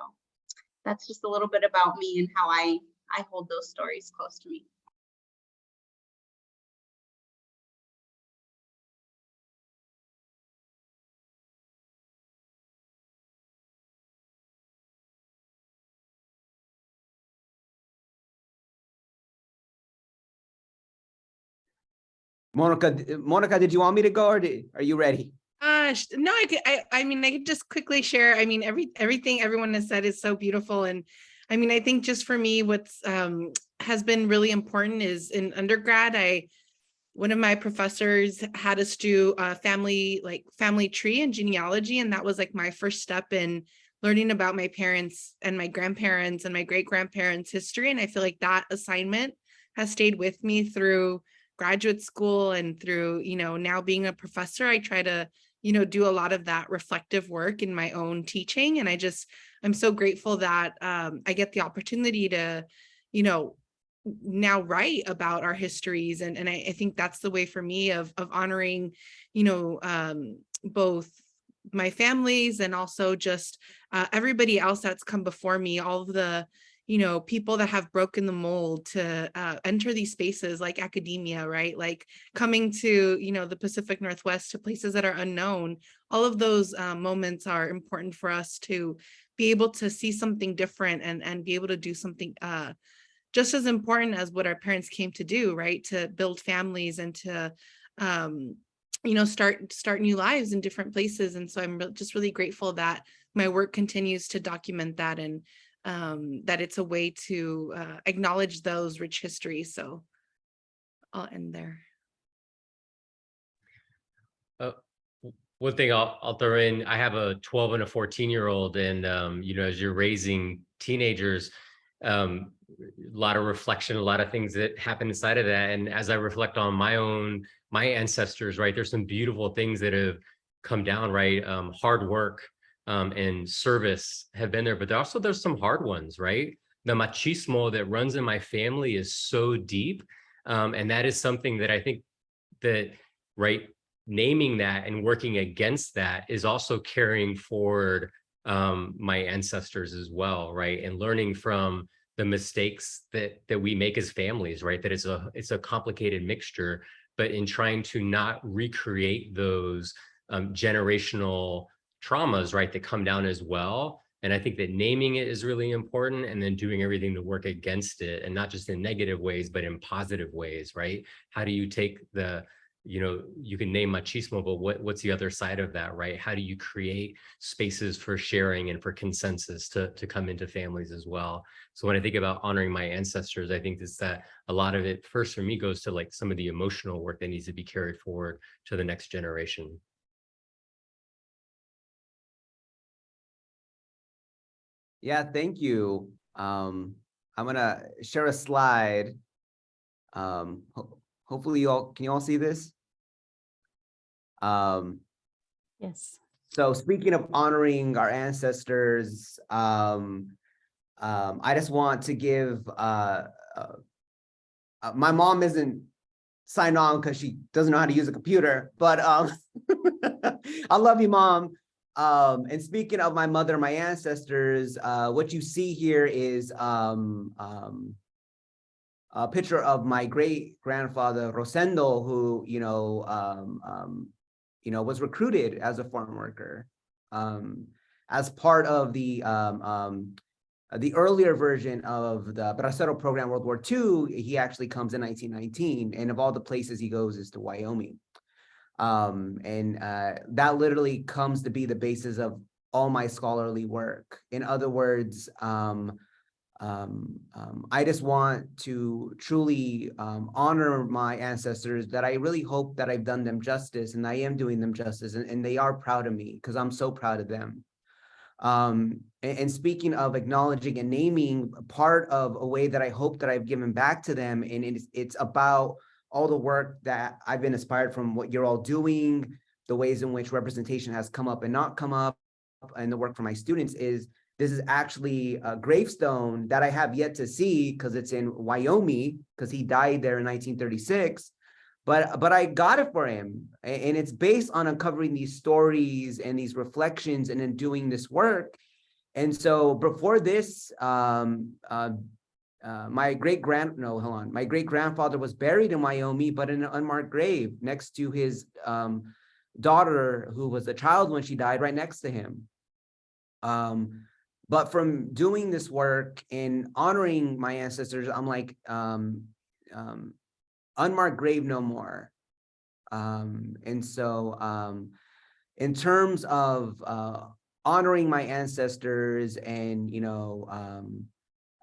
that's just a little bit about me and how I hold those stories close to me. Monica, did you want me to go, or are you ready? No, I mean, I could just quickly share. I mean, everything everyone has said is so beautiful. And I mean, I think just for me, what's has been really important is in undergrad, one of my professors had us do a family tree and genealogy. And that was like my first step in learning about my parents and my grandparents and my great-grandparents' history. And I feel like that assignment has stayed with me through graduate school and through, you know, now being a professor. I try to, you know, do a lot of that reflective work in my own teaching. And I'm so grateful that I get the opportunity to, you know, now write about our histories. And I think that's the way for me of honoring, you know, both my families and also just everybody else that's come before me, all of the, you know, people that have broken the mold to enter these spaces like academia, right? Like coming to, you know, the Pacific Northwest, to places that are unknown. All of those moments are important for us to be able to see something different and be able to do something just as important as what our parents came to do, right? To build families and to, you know, start new lives in different places. And so I'm just really grateful that my work continues to document that, and that it's a way to acknowledge those rich histories. So I'll end there. One thing I'll throw in, I have a 12 and a 14-year-old, and you know, as you're raising teenagers, a lot of reflection, a lot of things that happen inside of that. And as I reflect on my ancestors, right, there's some beautiful things that have come down, right? Hard work and service have been there, but there's some hard ones, right? The machismo that runs in my family is so deep. And that is something that I think that, right, naming that and working against that is also carrying forward my ancestors as well, right? And learning from the mistakes that we make as families, right? That it's a complicated mixture, but in trying to not recreate those generational traumas, right, that come down as well. And I think that naming it is really important, and then doing everything to work against it, and not just in negative ways, but in positive ways, right? How do you take you can name machismo, but what's the other side of that, right? How do you create spaces for sharing and for consensus to come into families as well? So when I think about honoring my ancestors, I think that a lot of it, first for me, goes to like some of the emotional work that needs to be carried forward to the next generation. Yeah, thank you. I'm gonna share a slide. Hopefully can you all see this? Yes. So speaking of honoring our ancestors, I just want to give, my mom isn't signed on because she doesn't know how to use a computer, but I love you, Mom. And speaking of my mother, my ancestors, what you see here is a picture of my great grandfather Rosendo, who was recruited as a farm worker, as part of the earlier version of the Bracero program, World War II. He actually comes in 1919, and of all the places he goes is to Wyoming. That literally comes to be the basis of all my scholarly work. In other words, I just want to truly honor my ancestors, that I really hope that I've done them justice, and I am doing them justice, and they are proud of me, because I'm so proud of them. And speaking of acknowledging and naming, part of a way that I hope that I've given back to them, and it's about all the work that I've been inspired from what you're all doing, the ways in which representation has come up and not come up, and the work for my students is, this is actually a gravestone that I have yet to see, because it's in Wyoming, because he died there in 1936. But I got it for him, and it's based on uncovering these stories and these reflections, and then doing this work. And so before this, my great grandfather was buried in Wyoming, but in an unmarked grave next to his daughter, who was a child when she died, right next to him. But from doing this work and honoring my ancestors, I'm like, unmarked grave no more. And so in terms of honoring my ancestors, and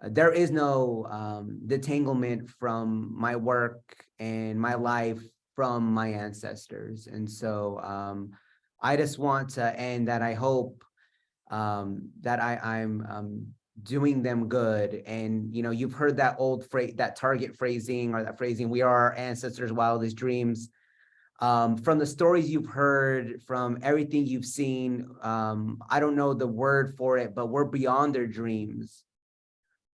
there is no detanglement from my work and my life from my ancestors. And so I just want to end that I hope that I'm doing them good. And you've heard that old phrase, that Target phrasing, or that phrasing, we are our ancestors' wildest dreams. From the stories you've heard, from everything you've seen, I don't know the word for it, but we're beyond their dreams.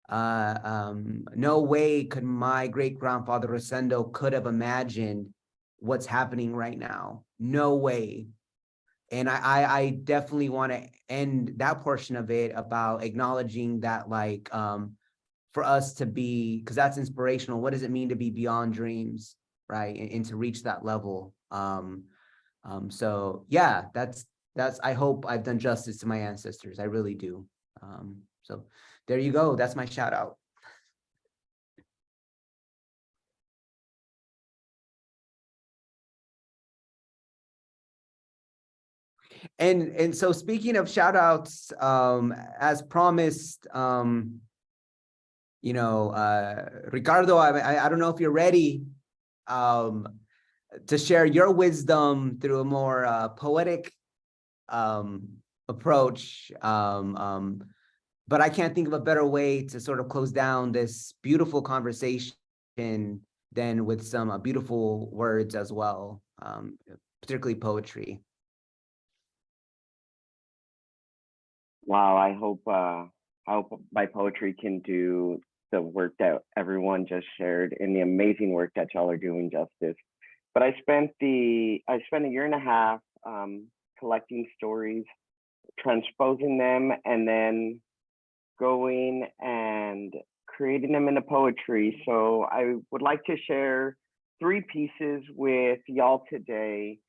No way could my great grandfather Rosendo could have imagined what's happening right now. No way. And I definitely want to end that portion of it about acknowledging that, like, for us to be, because that's inspirational. What does it mean to be beyond dreams, right? And to reach that level. So yeah, that's I hope I've done justice to my ancestors. I really do. So there you go. That's my shout out. And so speaking of shout outs, as promised, Ricardo, I don't know if you're ready to share your wisdom through a more poetic approach. but I can't think of a better way to sort of close down this beautiful conversation than with some beautiful words as well, particularly poetry. Wow, I hope my poetry can do the work that everyone just shared and the amazing work that y'all are doing justice. But I spent a year and a half collecting stories, transposing them, and then going and creating them into poetry. So I would like to share 3 pieces with y'all today.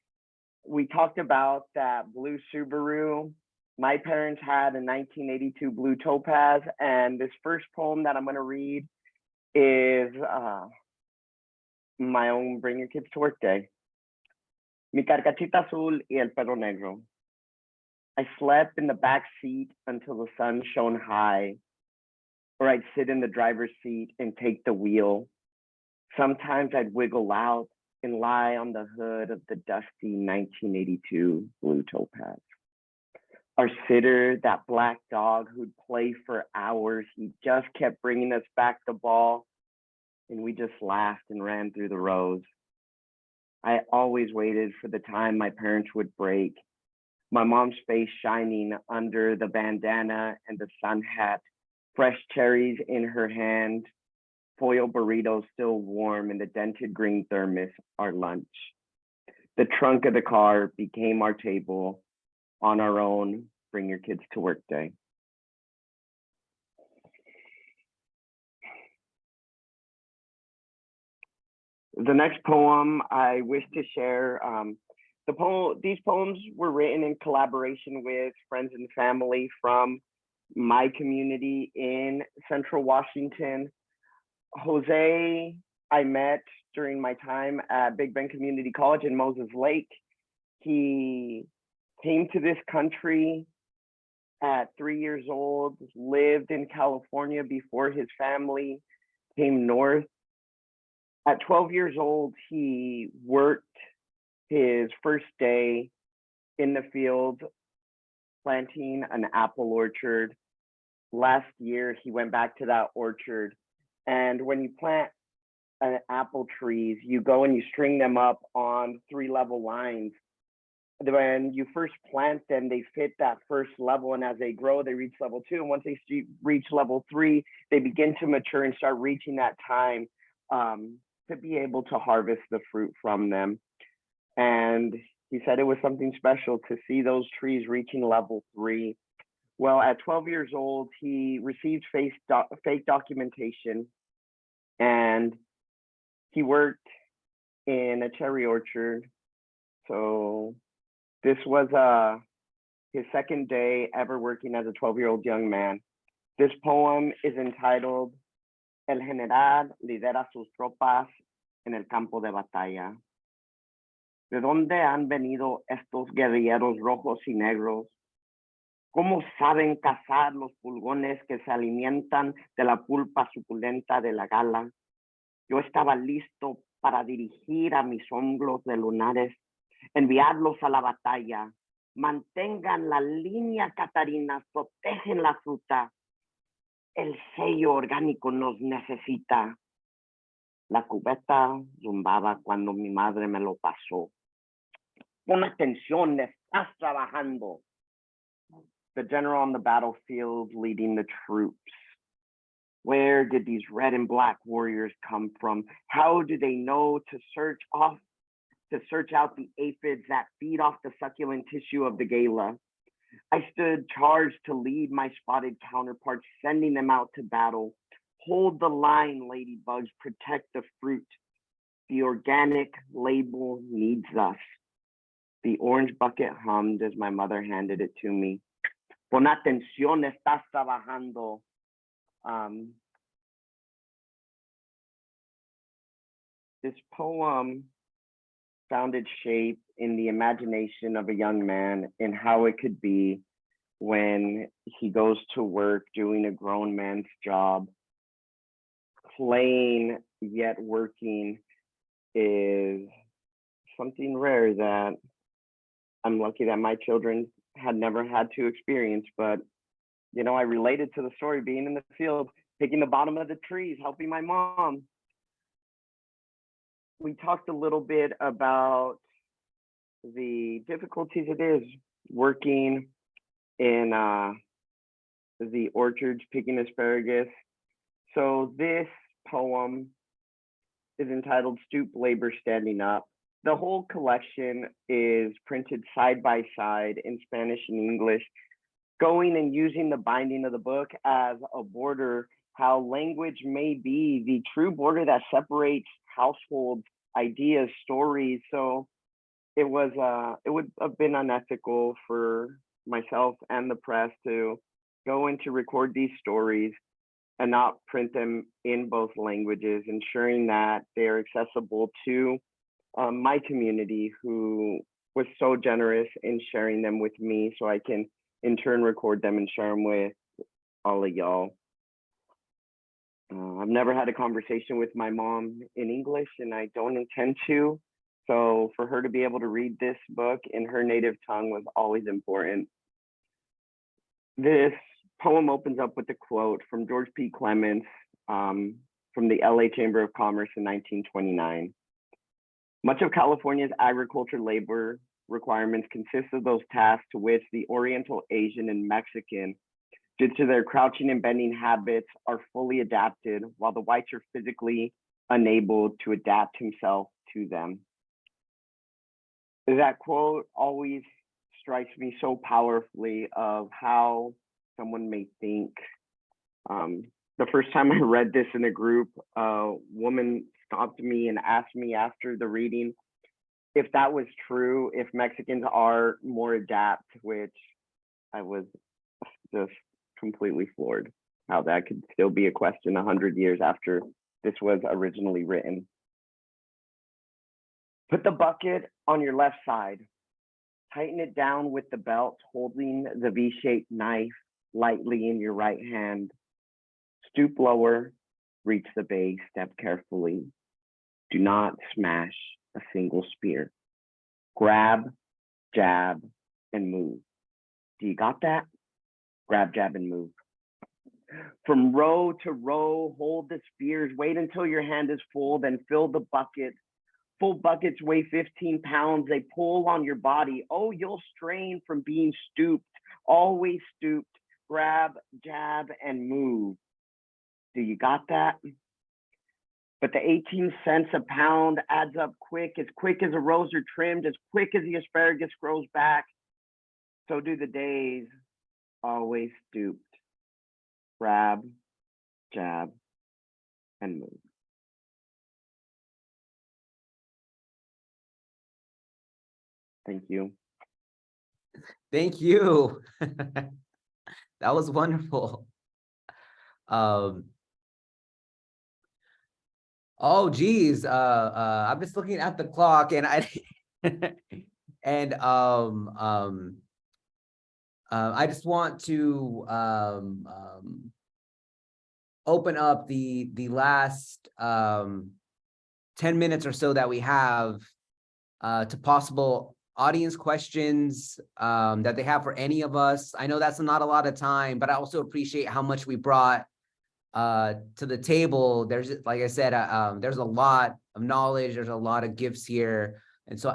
We talked about that blue Subaru. My parents had a 1982 blue Topaz, and this first poem that I'm going to read is my own Bring Your Kids to Work Day. Mi carcachita azul y el perro negro. I slept in the back seat until the sun shone high, or I'd sit in the driver's seat and take the wheel. Sometimes I'd wiggle out and lie on the hood of the dusty 1982 blue Topaz. Our sitter, that black dog who'd play for hours, he just kept bringing us back the ball, and we just laughed and ran through the rows. I always waited for the time my parents would break, my mom's face shining under the bandana and the sun hat, fresh cherries in her hand, foil burritos still warm in the dented green thermos, our lunch. The trunk of the car became our table on our own Bring Your Kids to Work Day. The next poem I wish to share, these poems were written in collaboration with friends and family from my community in Central Washington. Jose, I met during my time at Big Bend Community College in Moses Lake. He came to this country at 3 years old, lived in California before his family came north. At 12 years old, he worked his first day in the field planting an apple orchard. Last year, he went back to that orchard. And when you plant apple trees, you go and you string them up on 3-level lines. When you first plant them, they fit that first level, and as they grow, they reach level 2. And once they reach level 3, they begin to mature and start reaching that time to be able to harvest the fruit from them. And he said it was something special to see those trees reaching level 3. Well, at 12 years old, he received fake documentation, and he worked in a cherry orchard. So this was his second day ever working as a 12-year-old young man. This poem is entitled El General lidera sus tropas en el campo de batalla. ¿De dónde han venido estos guerrilleros rojos y negros? ¿Cómo saben cazar los pulgones que se alimentan de la pulpa suculenta de la gala? Yo estaba listo para dirigir a mis hombros de lunares, enviarlos a la batalla. Mantengan la línea, Catarinas, protegen la fruta. El sello orgánico nos necesita. La cubeta zumbaba cuando mi madre me lo pasó. Pon atención, estás trabajando. The general on the battlefield leading the troops. Where did these red and black warriors come from? How do they know to search out the aphids that feed off the succulent tissue of the gala? I stood charged to lead my spotted counterparts, sending them out to battle. Hold the line, ladybugs, protect the fruit. The organic label needs us. The orange bucket hummed as my mother handed it to me. Pon atención, estás trabajando. This poem found its shape in the imagination of a young man and how it could be when he goes to work doing a grown man's job. Playing yet working is something rare that I'm lucky that my children had never had to experience, but you know, I related to the story, being in the field, picking the bottom of the trees, helping my mom. We talked a little bit about the difficulties it is working in the orchards, picking asparagus. So this poem is entitled Stoop Labor Standing Up. The whole collection is printed side by side in Spanish and English, going and using the binding of the book as a border, how language may be the true border that separates households, ideas, stories. So it would have been unethical for myself and the press to go and to record these stories and not print them in both languages, ensuring that they're accessible to my community, who was so generous in sharing them with me, so I can in turn record them and share them with all of y'all. I've never had a conversation with my mom in English, and I don't intend to. So for her to be able to read this book in her native tongue was always important. This poem opens up with a quote from George P. Clements from the LA Chamber of Commerce in 1929. Much of California's agriculture labor requirements consist of those tasks to which the Oriental, Asian, and Mexican, due to their crouching and bending habits, are fully adapted, while the whites are physically unable to adapt himself to them. That quote always strikes me so powerfully of how someone may think. The first time I read this in a group, a woman stopped me and asked me after the reading if that was true, if Mexicans are more adapt, which I was just completely floored how that could still be a question 100 years after this was originally written. Put the bucket on your left side. Tighten it down with the belt, holding the V-shaped knife lightly in your right hand. Stoop lower, reach the base, step carefully. Do not smash a single spear. Grab, jab, and move. Do you got that? Grab, jab, and move. From row to row, hold the spears. Wait until your hand is full, then fill the bucket. Full buckets weigh 15 pounds. They pull on your body. Oh, you'll strain from being stooped. Always stooped. Grab, jab, and move. Do you got that? But the 18 cents a pound adds up quick as a rose are trimmed, as quick as the asparagus grows back. So do the days, always stooped. Grab, jab, and move. Thank you. Thank you. That was wonderful. Oh geez, I'm just looking at the clock, and I and I just want to open up the last 10 minutes or so that we have to possible audience questions that they have for any of us. I know that's not a lot of time, but I also appreciate how much we brought to the table. There's, like I said, there's a lot of knowledge, there's a lot of gifts here. And so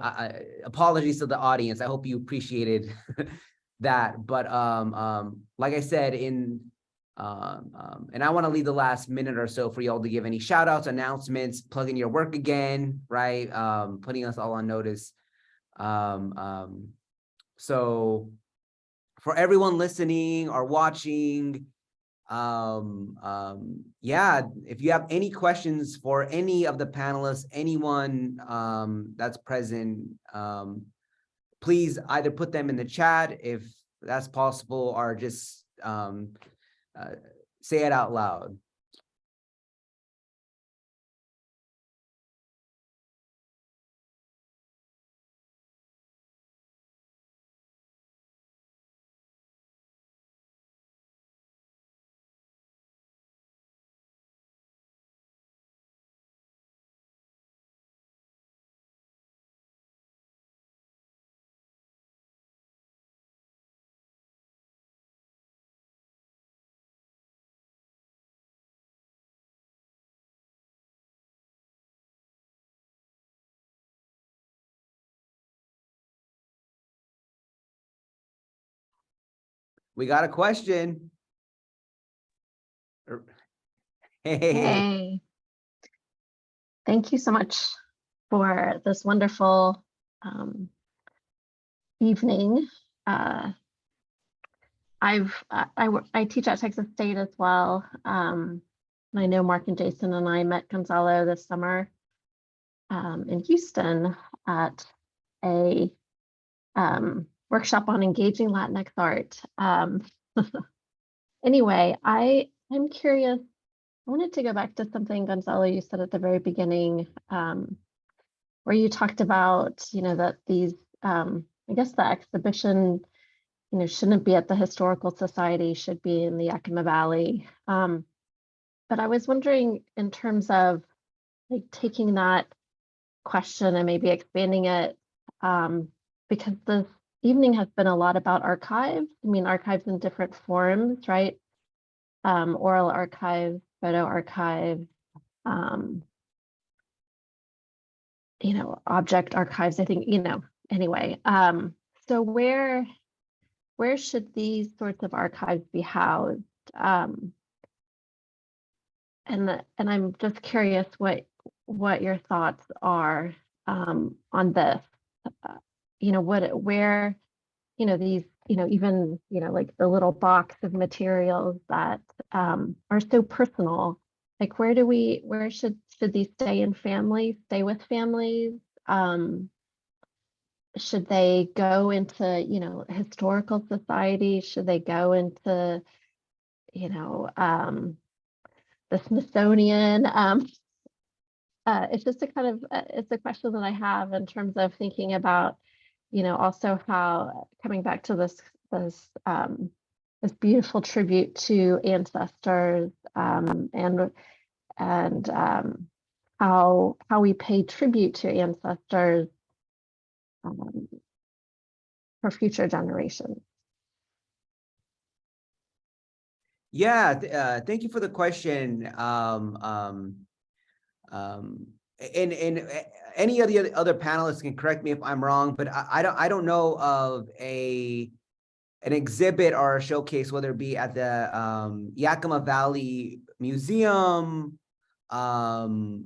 apologies to the audience. I hope you appreciated that. But like I said, and I want to leave the last minute or so for y'all to give any shout outs, announcements, plug in your work again, right? Putting us all on notice. So for everyone listening or watching, yeah, if you have any questions for any of the panelists, anyone that's present, please either put them in the chat if that's possible, or just say it out loud. We got a question. Hey. Hey, thank you so much for this wonderful evening. I teach at Texas State as well. And I know Mark and Jason and I met Gonzalo this summer in Houston at a workshop on engaging Latinx art. Anyway, I'm curious. I wanted to go back to something, Gonzalo, you said at the very beginning, where you talked about, that these, I guess the exhibition, shouldn't be at the Historical Society, should be in the Yakima Valley. But I was wondering, in terms of like taking that question and maybe expanding it, because this evening has been a lot about archives. I mean, archives in different forms, right? Oral archives, photo archives, object archives, I think, anyway. So where should these sorts of archives be housed? And I'm just curious what your thoughts are on this. Where these, even, like the little box of materials that are so personal, like where should these stay in families, stay with families? Should they go into, historical society? Should they go into, the Smithsonian? It's just it's a question that I have in terms of thinking about, also how, coming back to this beautiful tribute to ancestors, and how we pay tribute to ancestors for future generations. Yeah, thank you for the question. And any of the other panelists can correct me if I'm wrong, but I don't know of an exhibit or a showcase, whether it be at the Yakima Valley Museum, or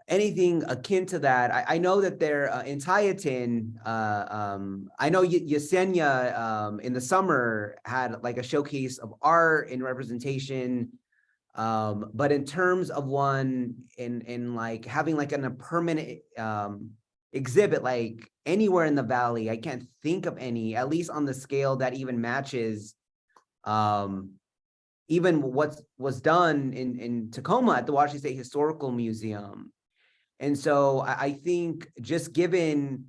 anything akin to that. I know that they're in Tieton. I know Yesenia in the summer had like a showcase of art and representation. But in terms of one in like having like a permanent exhibit like anywhere in the valley, I can't think of any, at least on the scale that even matches even what was done in Tacoma at the Washington State Historical Museum. And so I think just given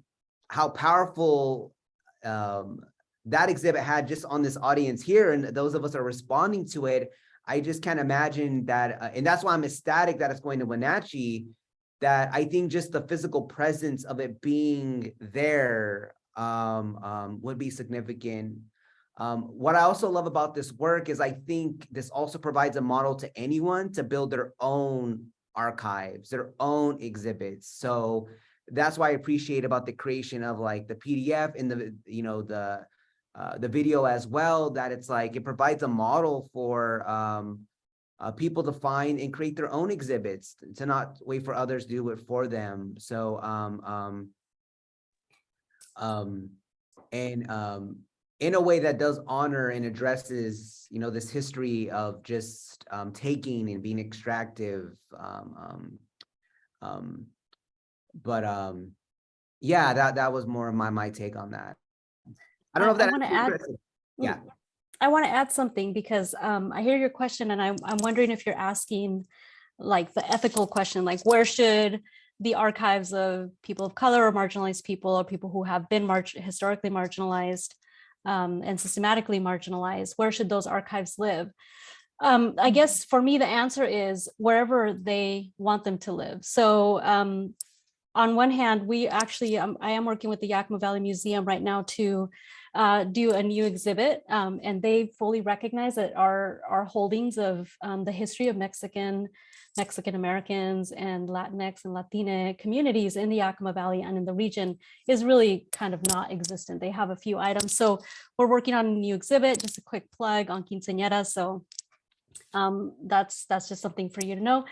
how powerful that exhibit had just on this audience here, and those of us are responding to it, I just can't imagine that, and that's why I'm ecstatic that it's going to Wenatchee, that I think just the physical presence of it being there would be significant. What I also love about this work is I think this also provides a model to anyone to build their own archives, their own exhibits. So that's why I appreciate about the creation of like the PDF and the video as well, that it's like it provides a model for people to find and create their own exhibits, to not wait for others to do it for them. So in a way that does honor and addresses, this history of just taking and being extractive. Yeah, that was more of my take on that. I don't know if that. I want to add. Yeah. I want to add something because I hear your question, and I'm wondering if you're asking like the ethical question, like where should the archives of people of color or marginalized people or people who have been historically marginalized and systematically marginalized, where should those archives live? I guess for me, the answer is wherever they want them to live. So on one hand, we actually, I am working with the Yakima Valley Museum right now to do a new exhibit, and they fully recognize that our holdings of the history of Mexican Americans and Latinx and Latina communities in the Yakima Valley and in the region is really kind of not existent. They have a few items. So we're working on a new exhibit, just a quick plug on quinceañeras. So that's just something for you to know.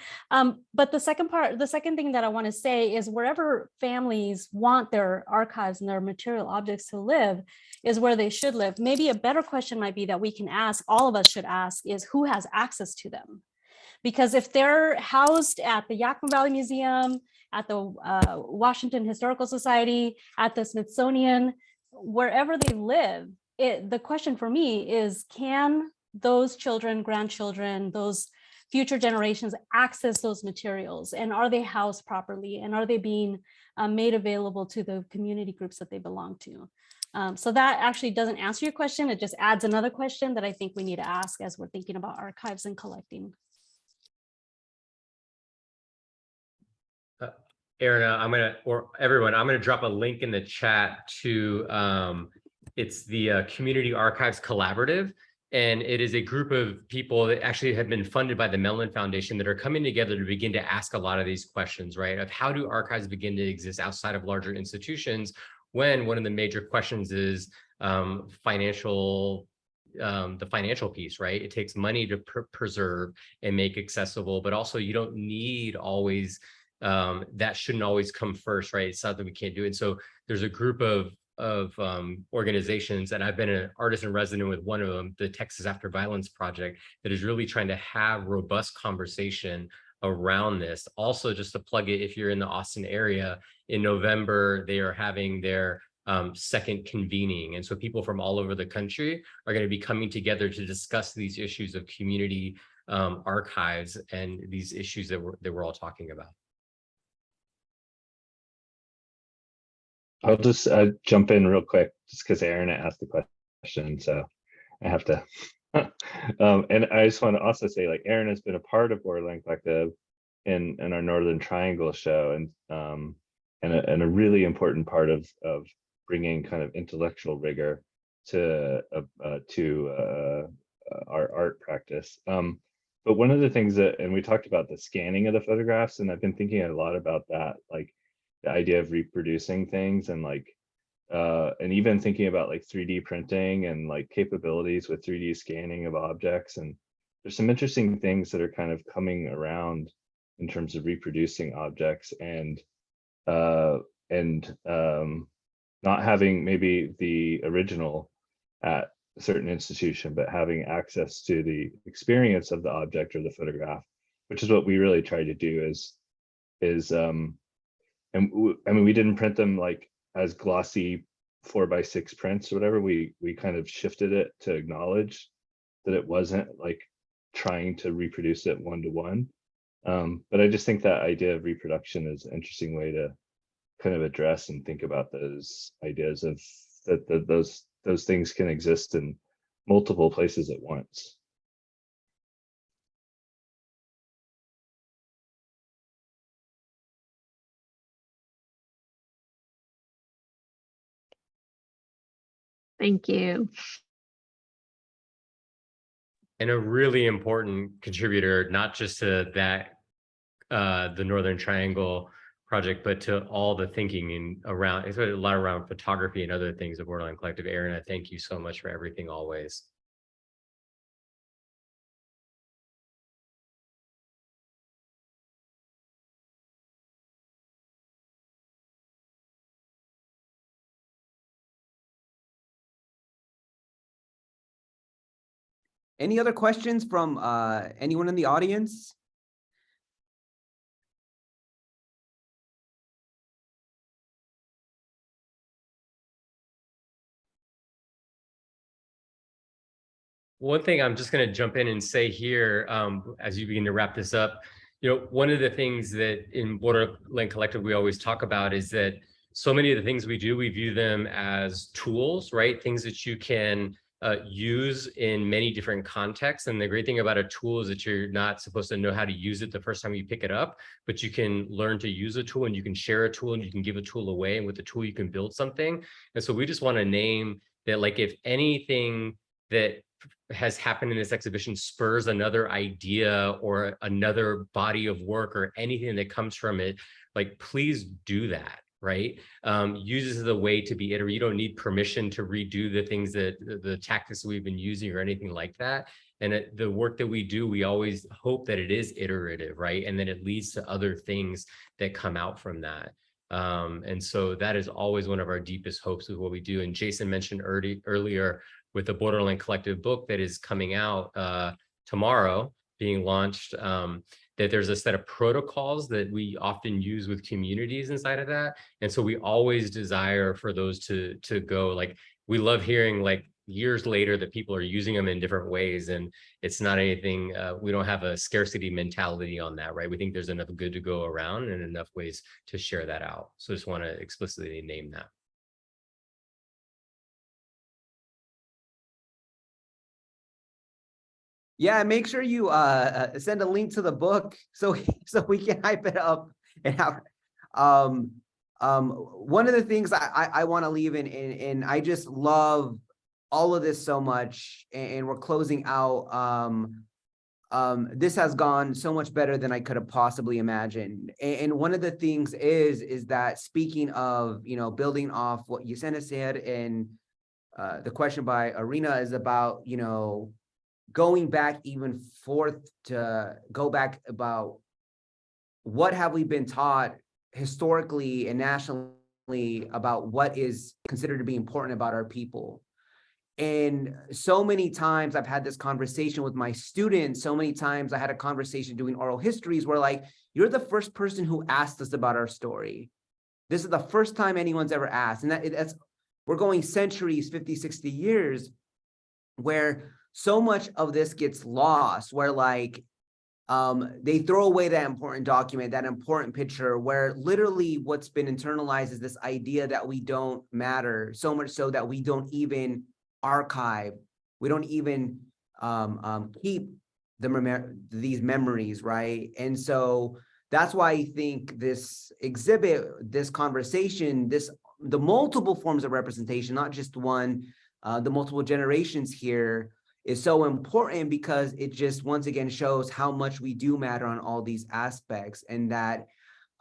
But the second thing that I want to say is wherever families want their archives and their material objects to live is where they should live. Maybe a better question might be that we can ask, all of us should ask, is who has access to them? Because if they're housed at the Yakima Valley Museum, at the Washington Historical Society, at the Smithsonian, wherever they live, the question for me is, can those children, grandchildren, those future generations access those materials? And are they housed properly? And are they being made available to the community groups that they belong to? So that actually doesn't answer your question. It just adds another question that I think we need to ask as we're thinking about archives and collecting. Aaron, everyone, I'm gonna drop a link in the chat to, it's the Community Archives Collaborative. And it is a group of people that actually have been funded by the Mellon Foundation that are coming together to begin to ask a lot of these questions, right? Of how do archives begin to exist outside of larger institutions when one of the major questions is the financial piece, right? It takes money to preserve and make accessible, but also you don't need always, that shouldn't always come first, right? It's not that we can't do it. So there's a group of organizations, and I've been an artist in resident with one of them, the Texas After Violence Project, that is really trying to have robust conversation around this. Also, just to plug it, if you're in the Austin area, in November, they are having their second convening. And so people from all over the country are going to be coming together to discuss these issues of community archives and these issues that we're all talking about. I'll just jump in real quick, just because Aaron asked the question, so I have to. And I just want to also say, like, Aaron has been a part of Borderland Collective in our Northern Triangle show, and a really important part of bringing kind of intellectual rigor to our art practice. But one of the things that, and we talked about the scanning of the photographs, and I've been thinking a lot about that, like the idea of reproducing things, and like and even thinking about like 3D printing and like capabilities with 3D scanning of objects. And there's some interesting things that are kind of coming around in terms of reproducing objects, and not having maybe the original at a certain institution, but having access to the experience of the object or the photograph, which is what we really try to do. And I mean, we didn't print them like as glossy 4x6 prints or whatever. We kind of shifted it to acknowledge that it wasn't like trying to reproduce it one-to-one. But I just think that idea of reproduction is an interesting way to kind of address and think about those ideas of that those things can exist in multiple places at once. Thank you. And a really important contributor, not just to that, the Northern Triangle project, but to all the thinking around, it's a lot around photography and other things at Borderland Collective. Aaron, I thank you so much for everything always. Any other questions from anyone in the audience? One thing I'm just going to jump in and say here, as you begin to wrap this up, one of the things that in Borderland Collective we always talk about is that so many of the things we do, we view them as tools, right? Things that you can use in many different contexts. And the great thing about a tool is that you're not supposed to know how to use it the first time you pick it up, but you can learn to use a tool, and you can share a tool, and you can give a tool away, and with the tool you can build something. And so we just want to name that like if anything that has happened in this exhibition spurs another idea or another body of work or anything that comes from it, like please do that, right? Use this as a way to be iterative. You don't need permission to redo the things that the tactics we've been using or anything like that. And the work that we do, we always hope that it is iterative, right? And then it leads to other things that come out from that. And so that is always one of our deepest hopes with what we do. And Jason mentioned earlier with the Borderland Collective book that is coming out tomorrow, being launched, that there's a set of protocols that we often use with communities inside of that. And so we always desire for those to go, like, we love hearing like years later that people are using them in different ways. And it's not anything, we don't have a scarcity mentality on that, right? We think there's enough good to go around and enough ways to share that out. So I just want to explicitly name that. Yeah, make sure you send a link to the book so we can hype it up. And have, one of the things I want to leave in, and I just love all of this so much, and we're closing out. This has gone so much better than I could have possibly imagined. And one of the things is that, speaking of, you know, building off what Yesenia said, and the question by Arena is about, you know, going back even forth to go back about what have we been taught historically and nationally about what is considered to be important about our people. And so many times I've had this conversation with my students, so many times I had a conversation doing oral histories where, like, you're the first person who asked us about our story. This is the first time anyone's ever asked. And that's, we're going centuries, 50, 60 years, where so much of this gets lost, where like they throw away that important document, that important picture, where literally what's been internalized is this idea that we don't matter, so much so that we don't even archive, we don't even keep these memories, right? And so that's why I think this exhibit, this conversation, the multiple forms of representation, not just one, the multiple generations here, is so important, because it just once again shows how much we do matter on all these aspects. And that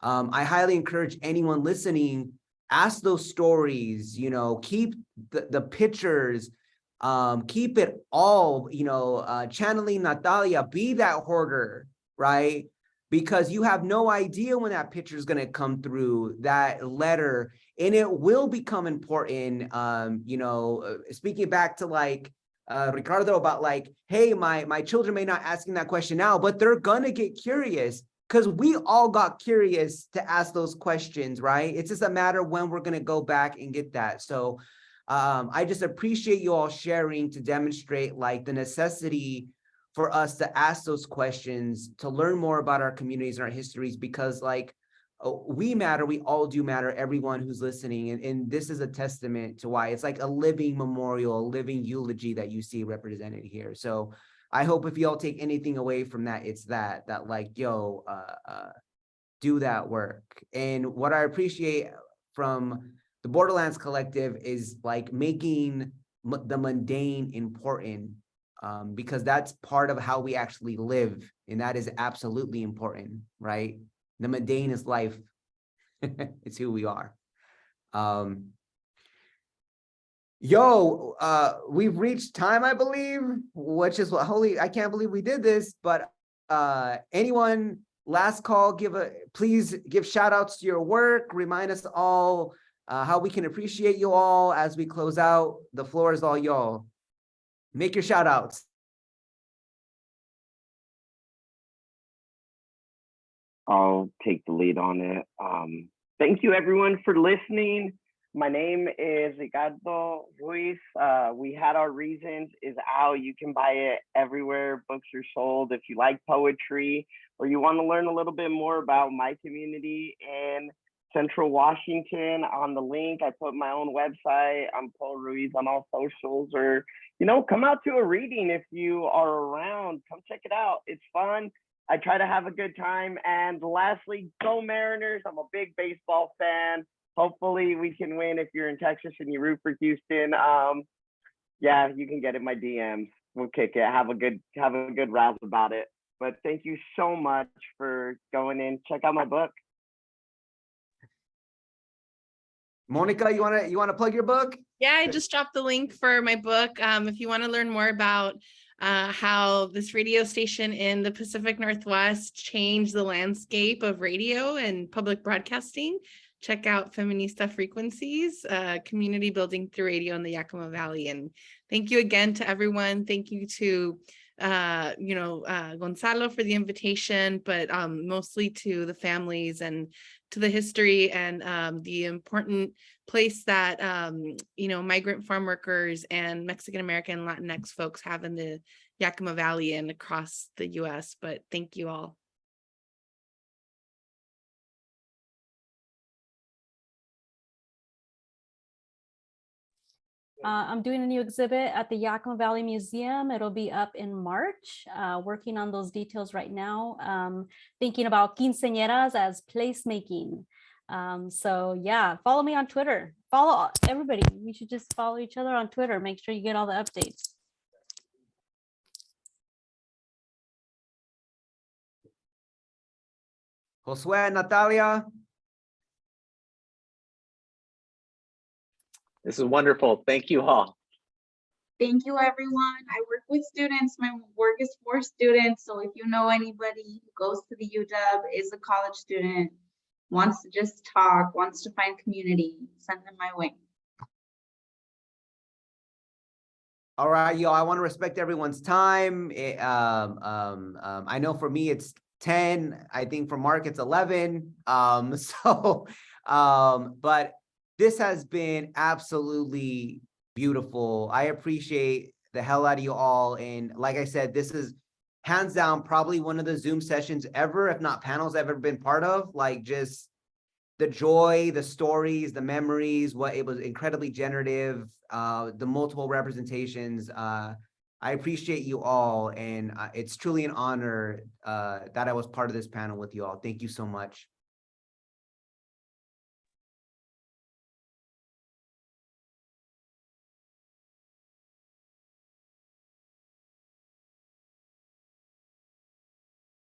I highly encourage anyone listening, ask those stories, you know, keep the pictures, keep it all, you know, channeling Natalia, be that hoarder, right? Because you have no idea when that picture is going to come through, that letter, and it will become important. You know, speaking back to like Ricardo about like, hey, my children may not asking that question now, but they're gonna get curious, because we all got curious to ask those questions, right? It's just a matter of when we're gonna go back and get that. So I just appreciate you all sharing to demonstrate like the necessity for us to ask those questions, to learn more about our communities and our histories, because like we matter, we all do matter, everyone who's listening. And this is a testament to why it's like a living memorial, a living eulogy that you see represented here. So I hope if y'all take anything away from that, it's that like, yo, do that work. And what I appreciate from the Borderlands Collective is like making the mundane important, because that's part of how we actually live. And that is absolutely important, right? The mundane is life. It's who we are. We've reached time, I believe, which is what, holy, I can't believe we did this. But anyone, last call, please give shout outs to your work. Remind us all how we can appreciate you all as we close out. The floor is all y'all. Make your shout outs. I'll take the lead on it. Thank you everyone for listening. My name is Ricardo, Ruiz. We Had Our Reasons is out. You can buy it everywhere books are sold. If you like poetry or you want to learn a little bit more about my community in Central Washington, on the link, I put my own website. I'm Paul Ruiz on all socials, or, you know, come out to a reading if you are around. Come check it out. It's fun. I try to have a good time. And lastly, go Mariners. I'm a big baseball fan. Hopefully we can win. If you're in Texas and you root for Houston, yeah, you can get in my DMs. We'll kick it. Have a good rouse about it. But thank you so much for going in. Check out my book. Monica, you wanna plug your book? Yeah, I just dropped the link for my book. If you want to learn more about how this radio station in the Pacific Northwest changed the landscape of radio and public broadcasting, check out Feminista Frequencies, community building through radio in the Yakima Valley. And thank you again to everyone. Thank you to Gonzalo for the invitation, but mostly to the families and to the history and the important place that migrant farm workers and Mexican American Latinx folks have in the Yakima Valley and across the US. But thank you all. I'm doing a new exhibit at the Yakima Valley Museum. It'll be up in March, working on those details right now, thinking about quinceañeras as placemaking. So yeah, follow me on Twitter. Follow everybody. We should just follow each other on Twitter. Make sure you get all the updates. Josué, Natalia. This is wonderful. Thank you all. Thank you, everyone. I work with students. My work is for students. So if you know anybody who goes to the UW, is a college student, wants to just talk, wants to find community, send them my way. All right, y'all, I want to respect everyone's time. I know for me it's 10. I think for Mark it's 11. But this has been absolutely beautiful. I appreciate the hell out of you all. And like I said, this is hands down probably one of the Zoom sessions ever, if not panels I've ever been part of. Like just the joy, the stories, the memories, what it was incredibly generative, the multiple representations. I appreciate you all. And it's truly an honor that I was part of this panel with you all. Thank you so much.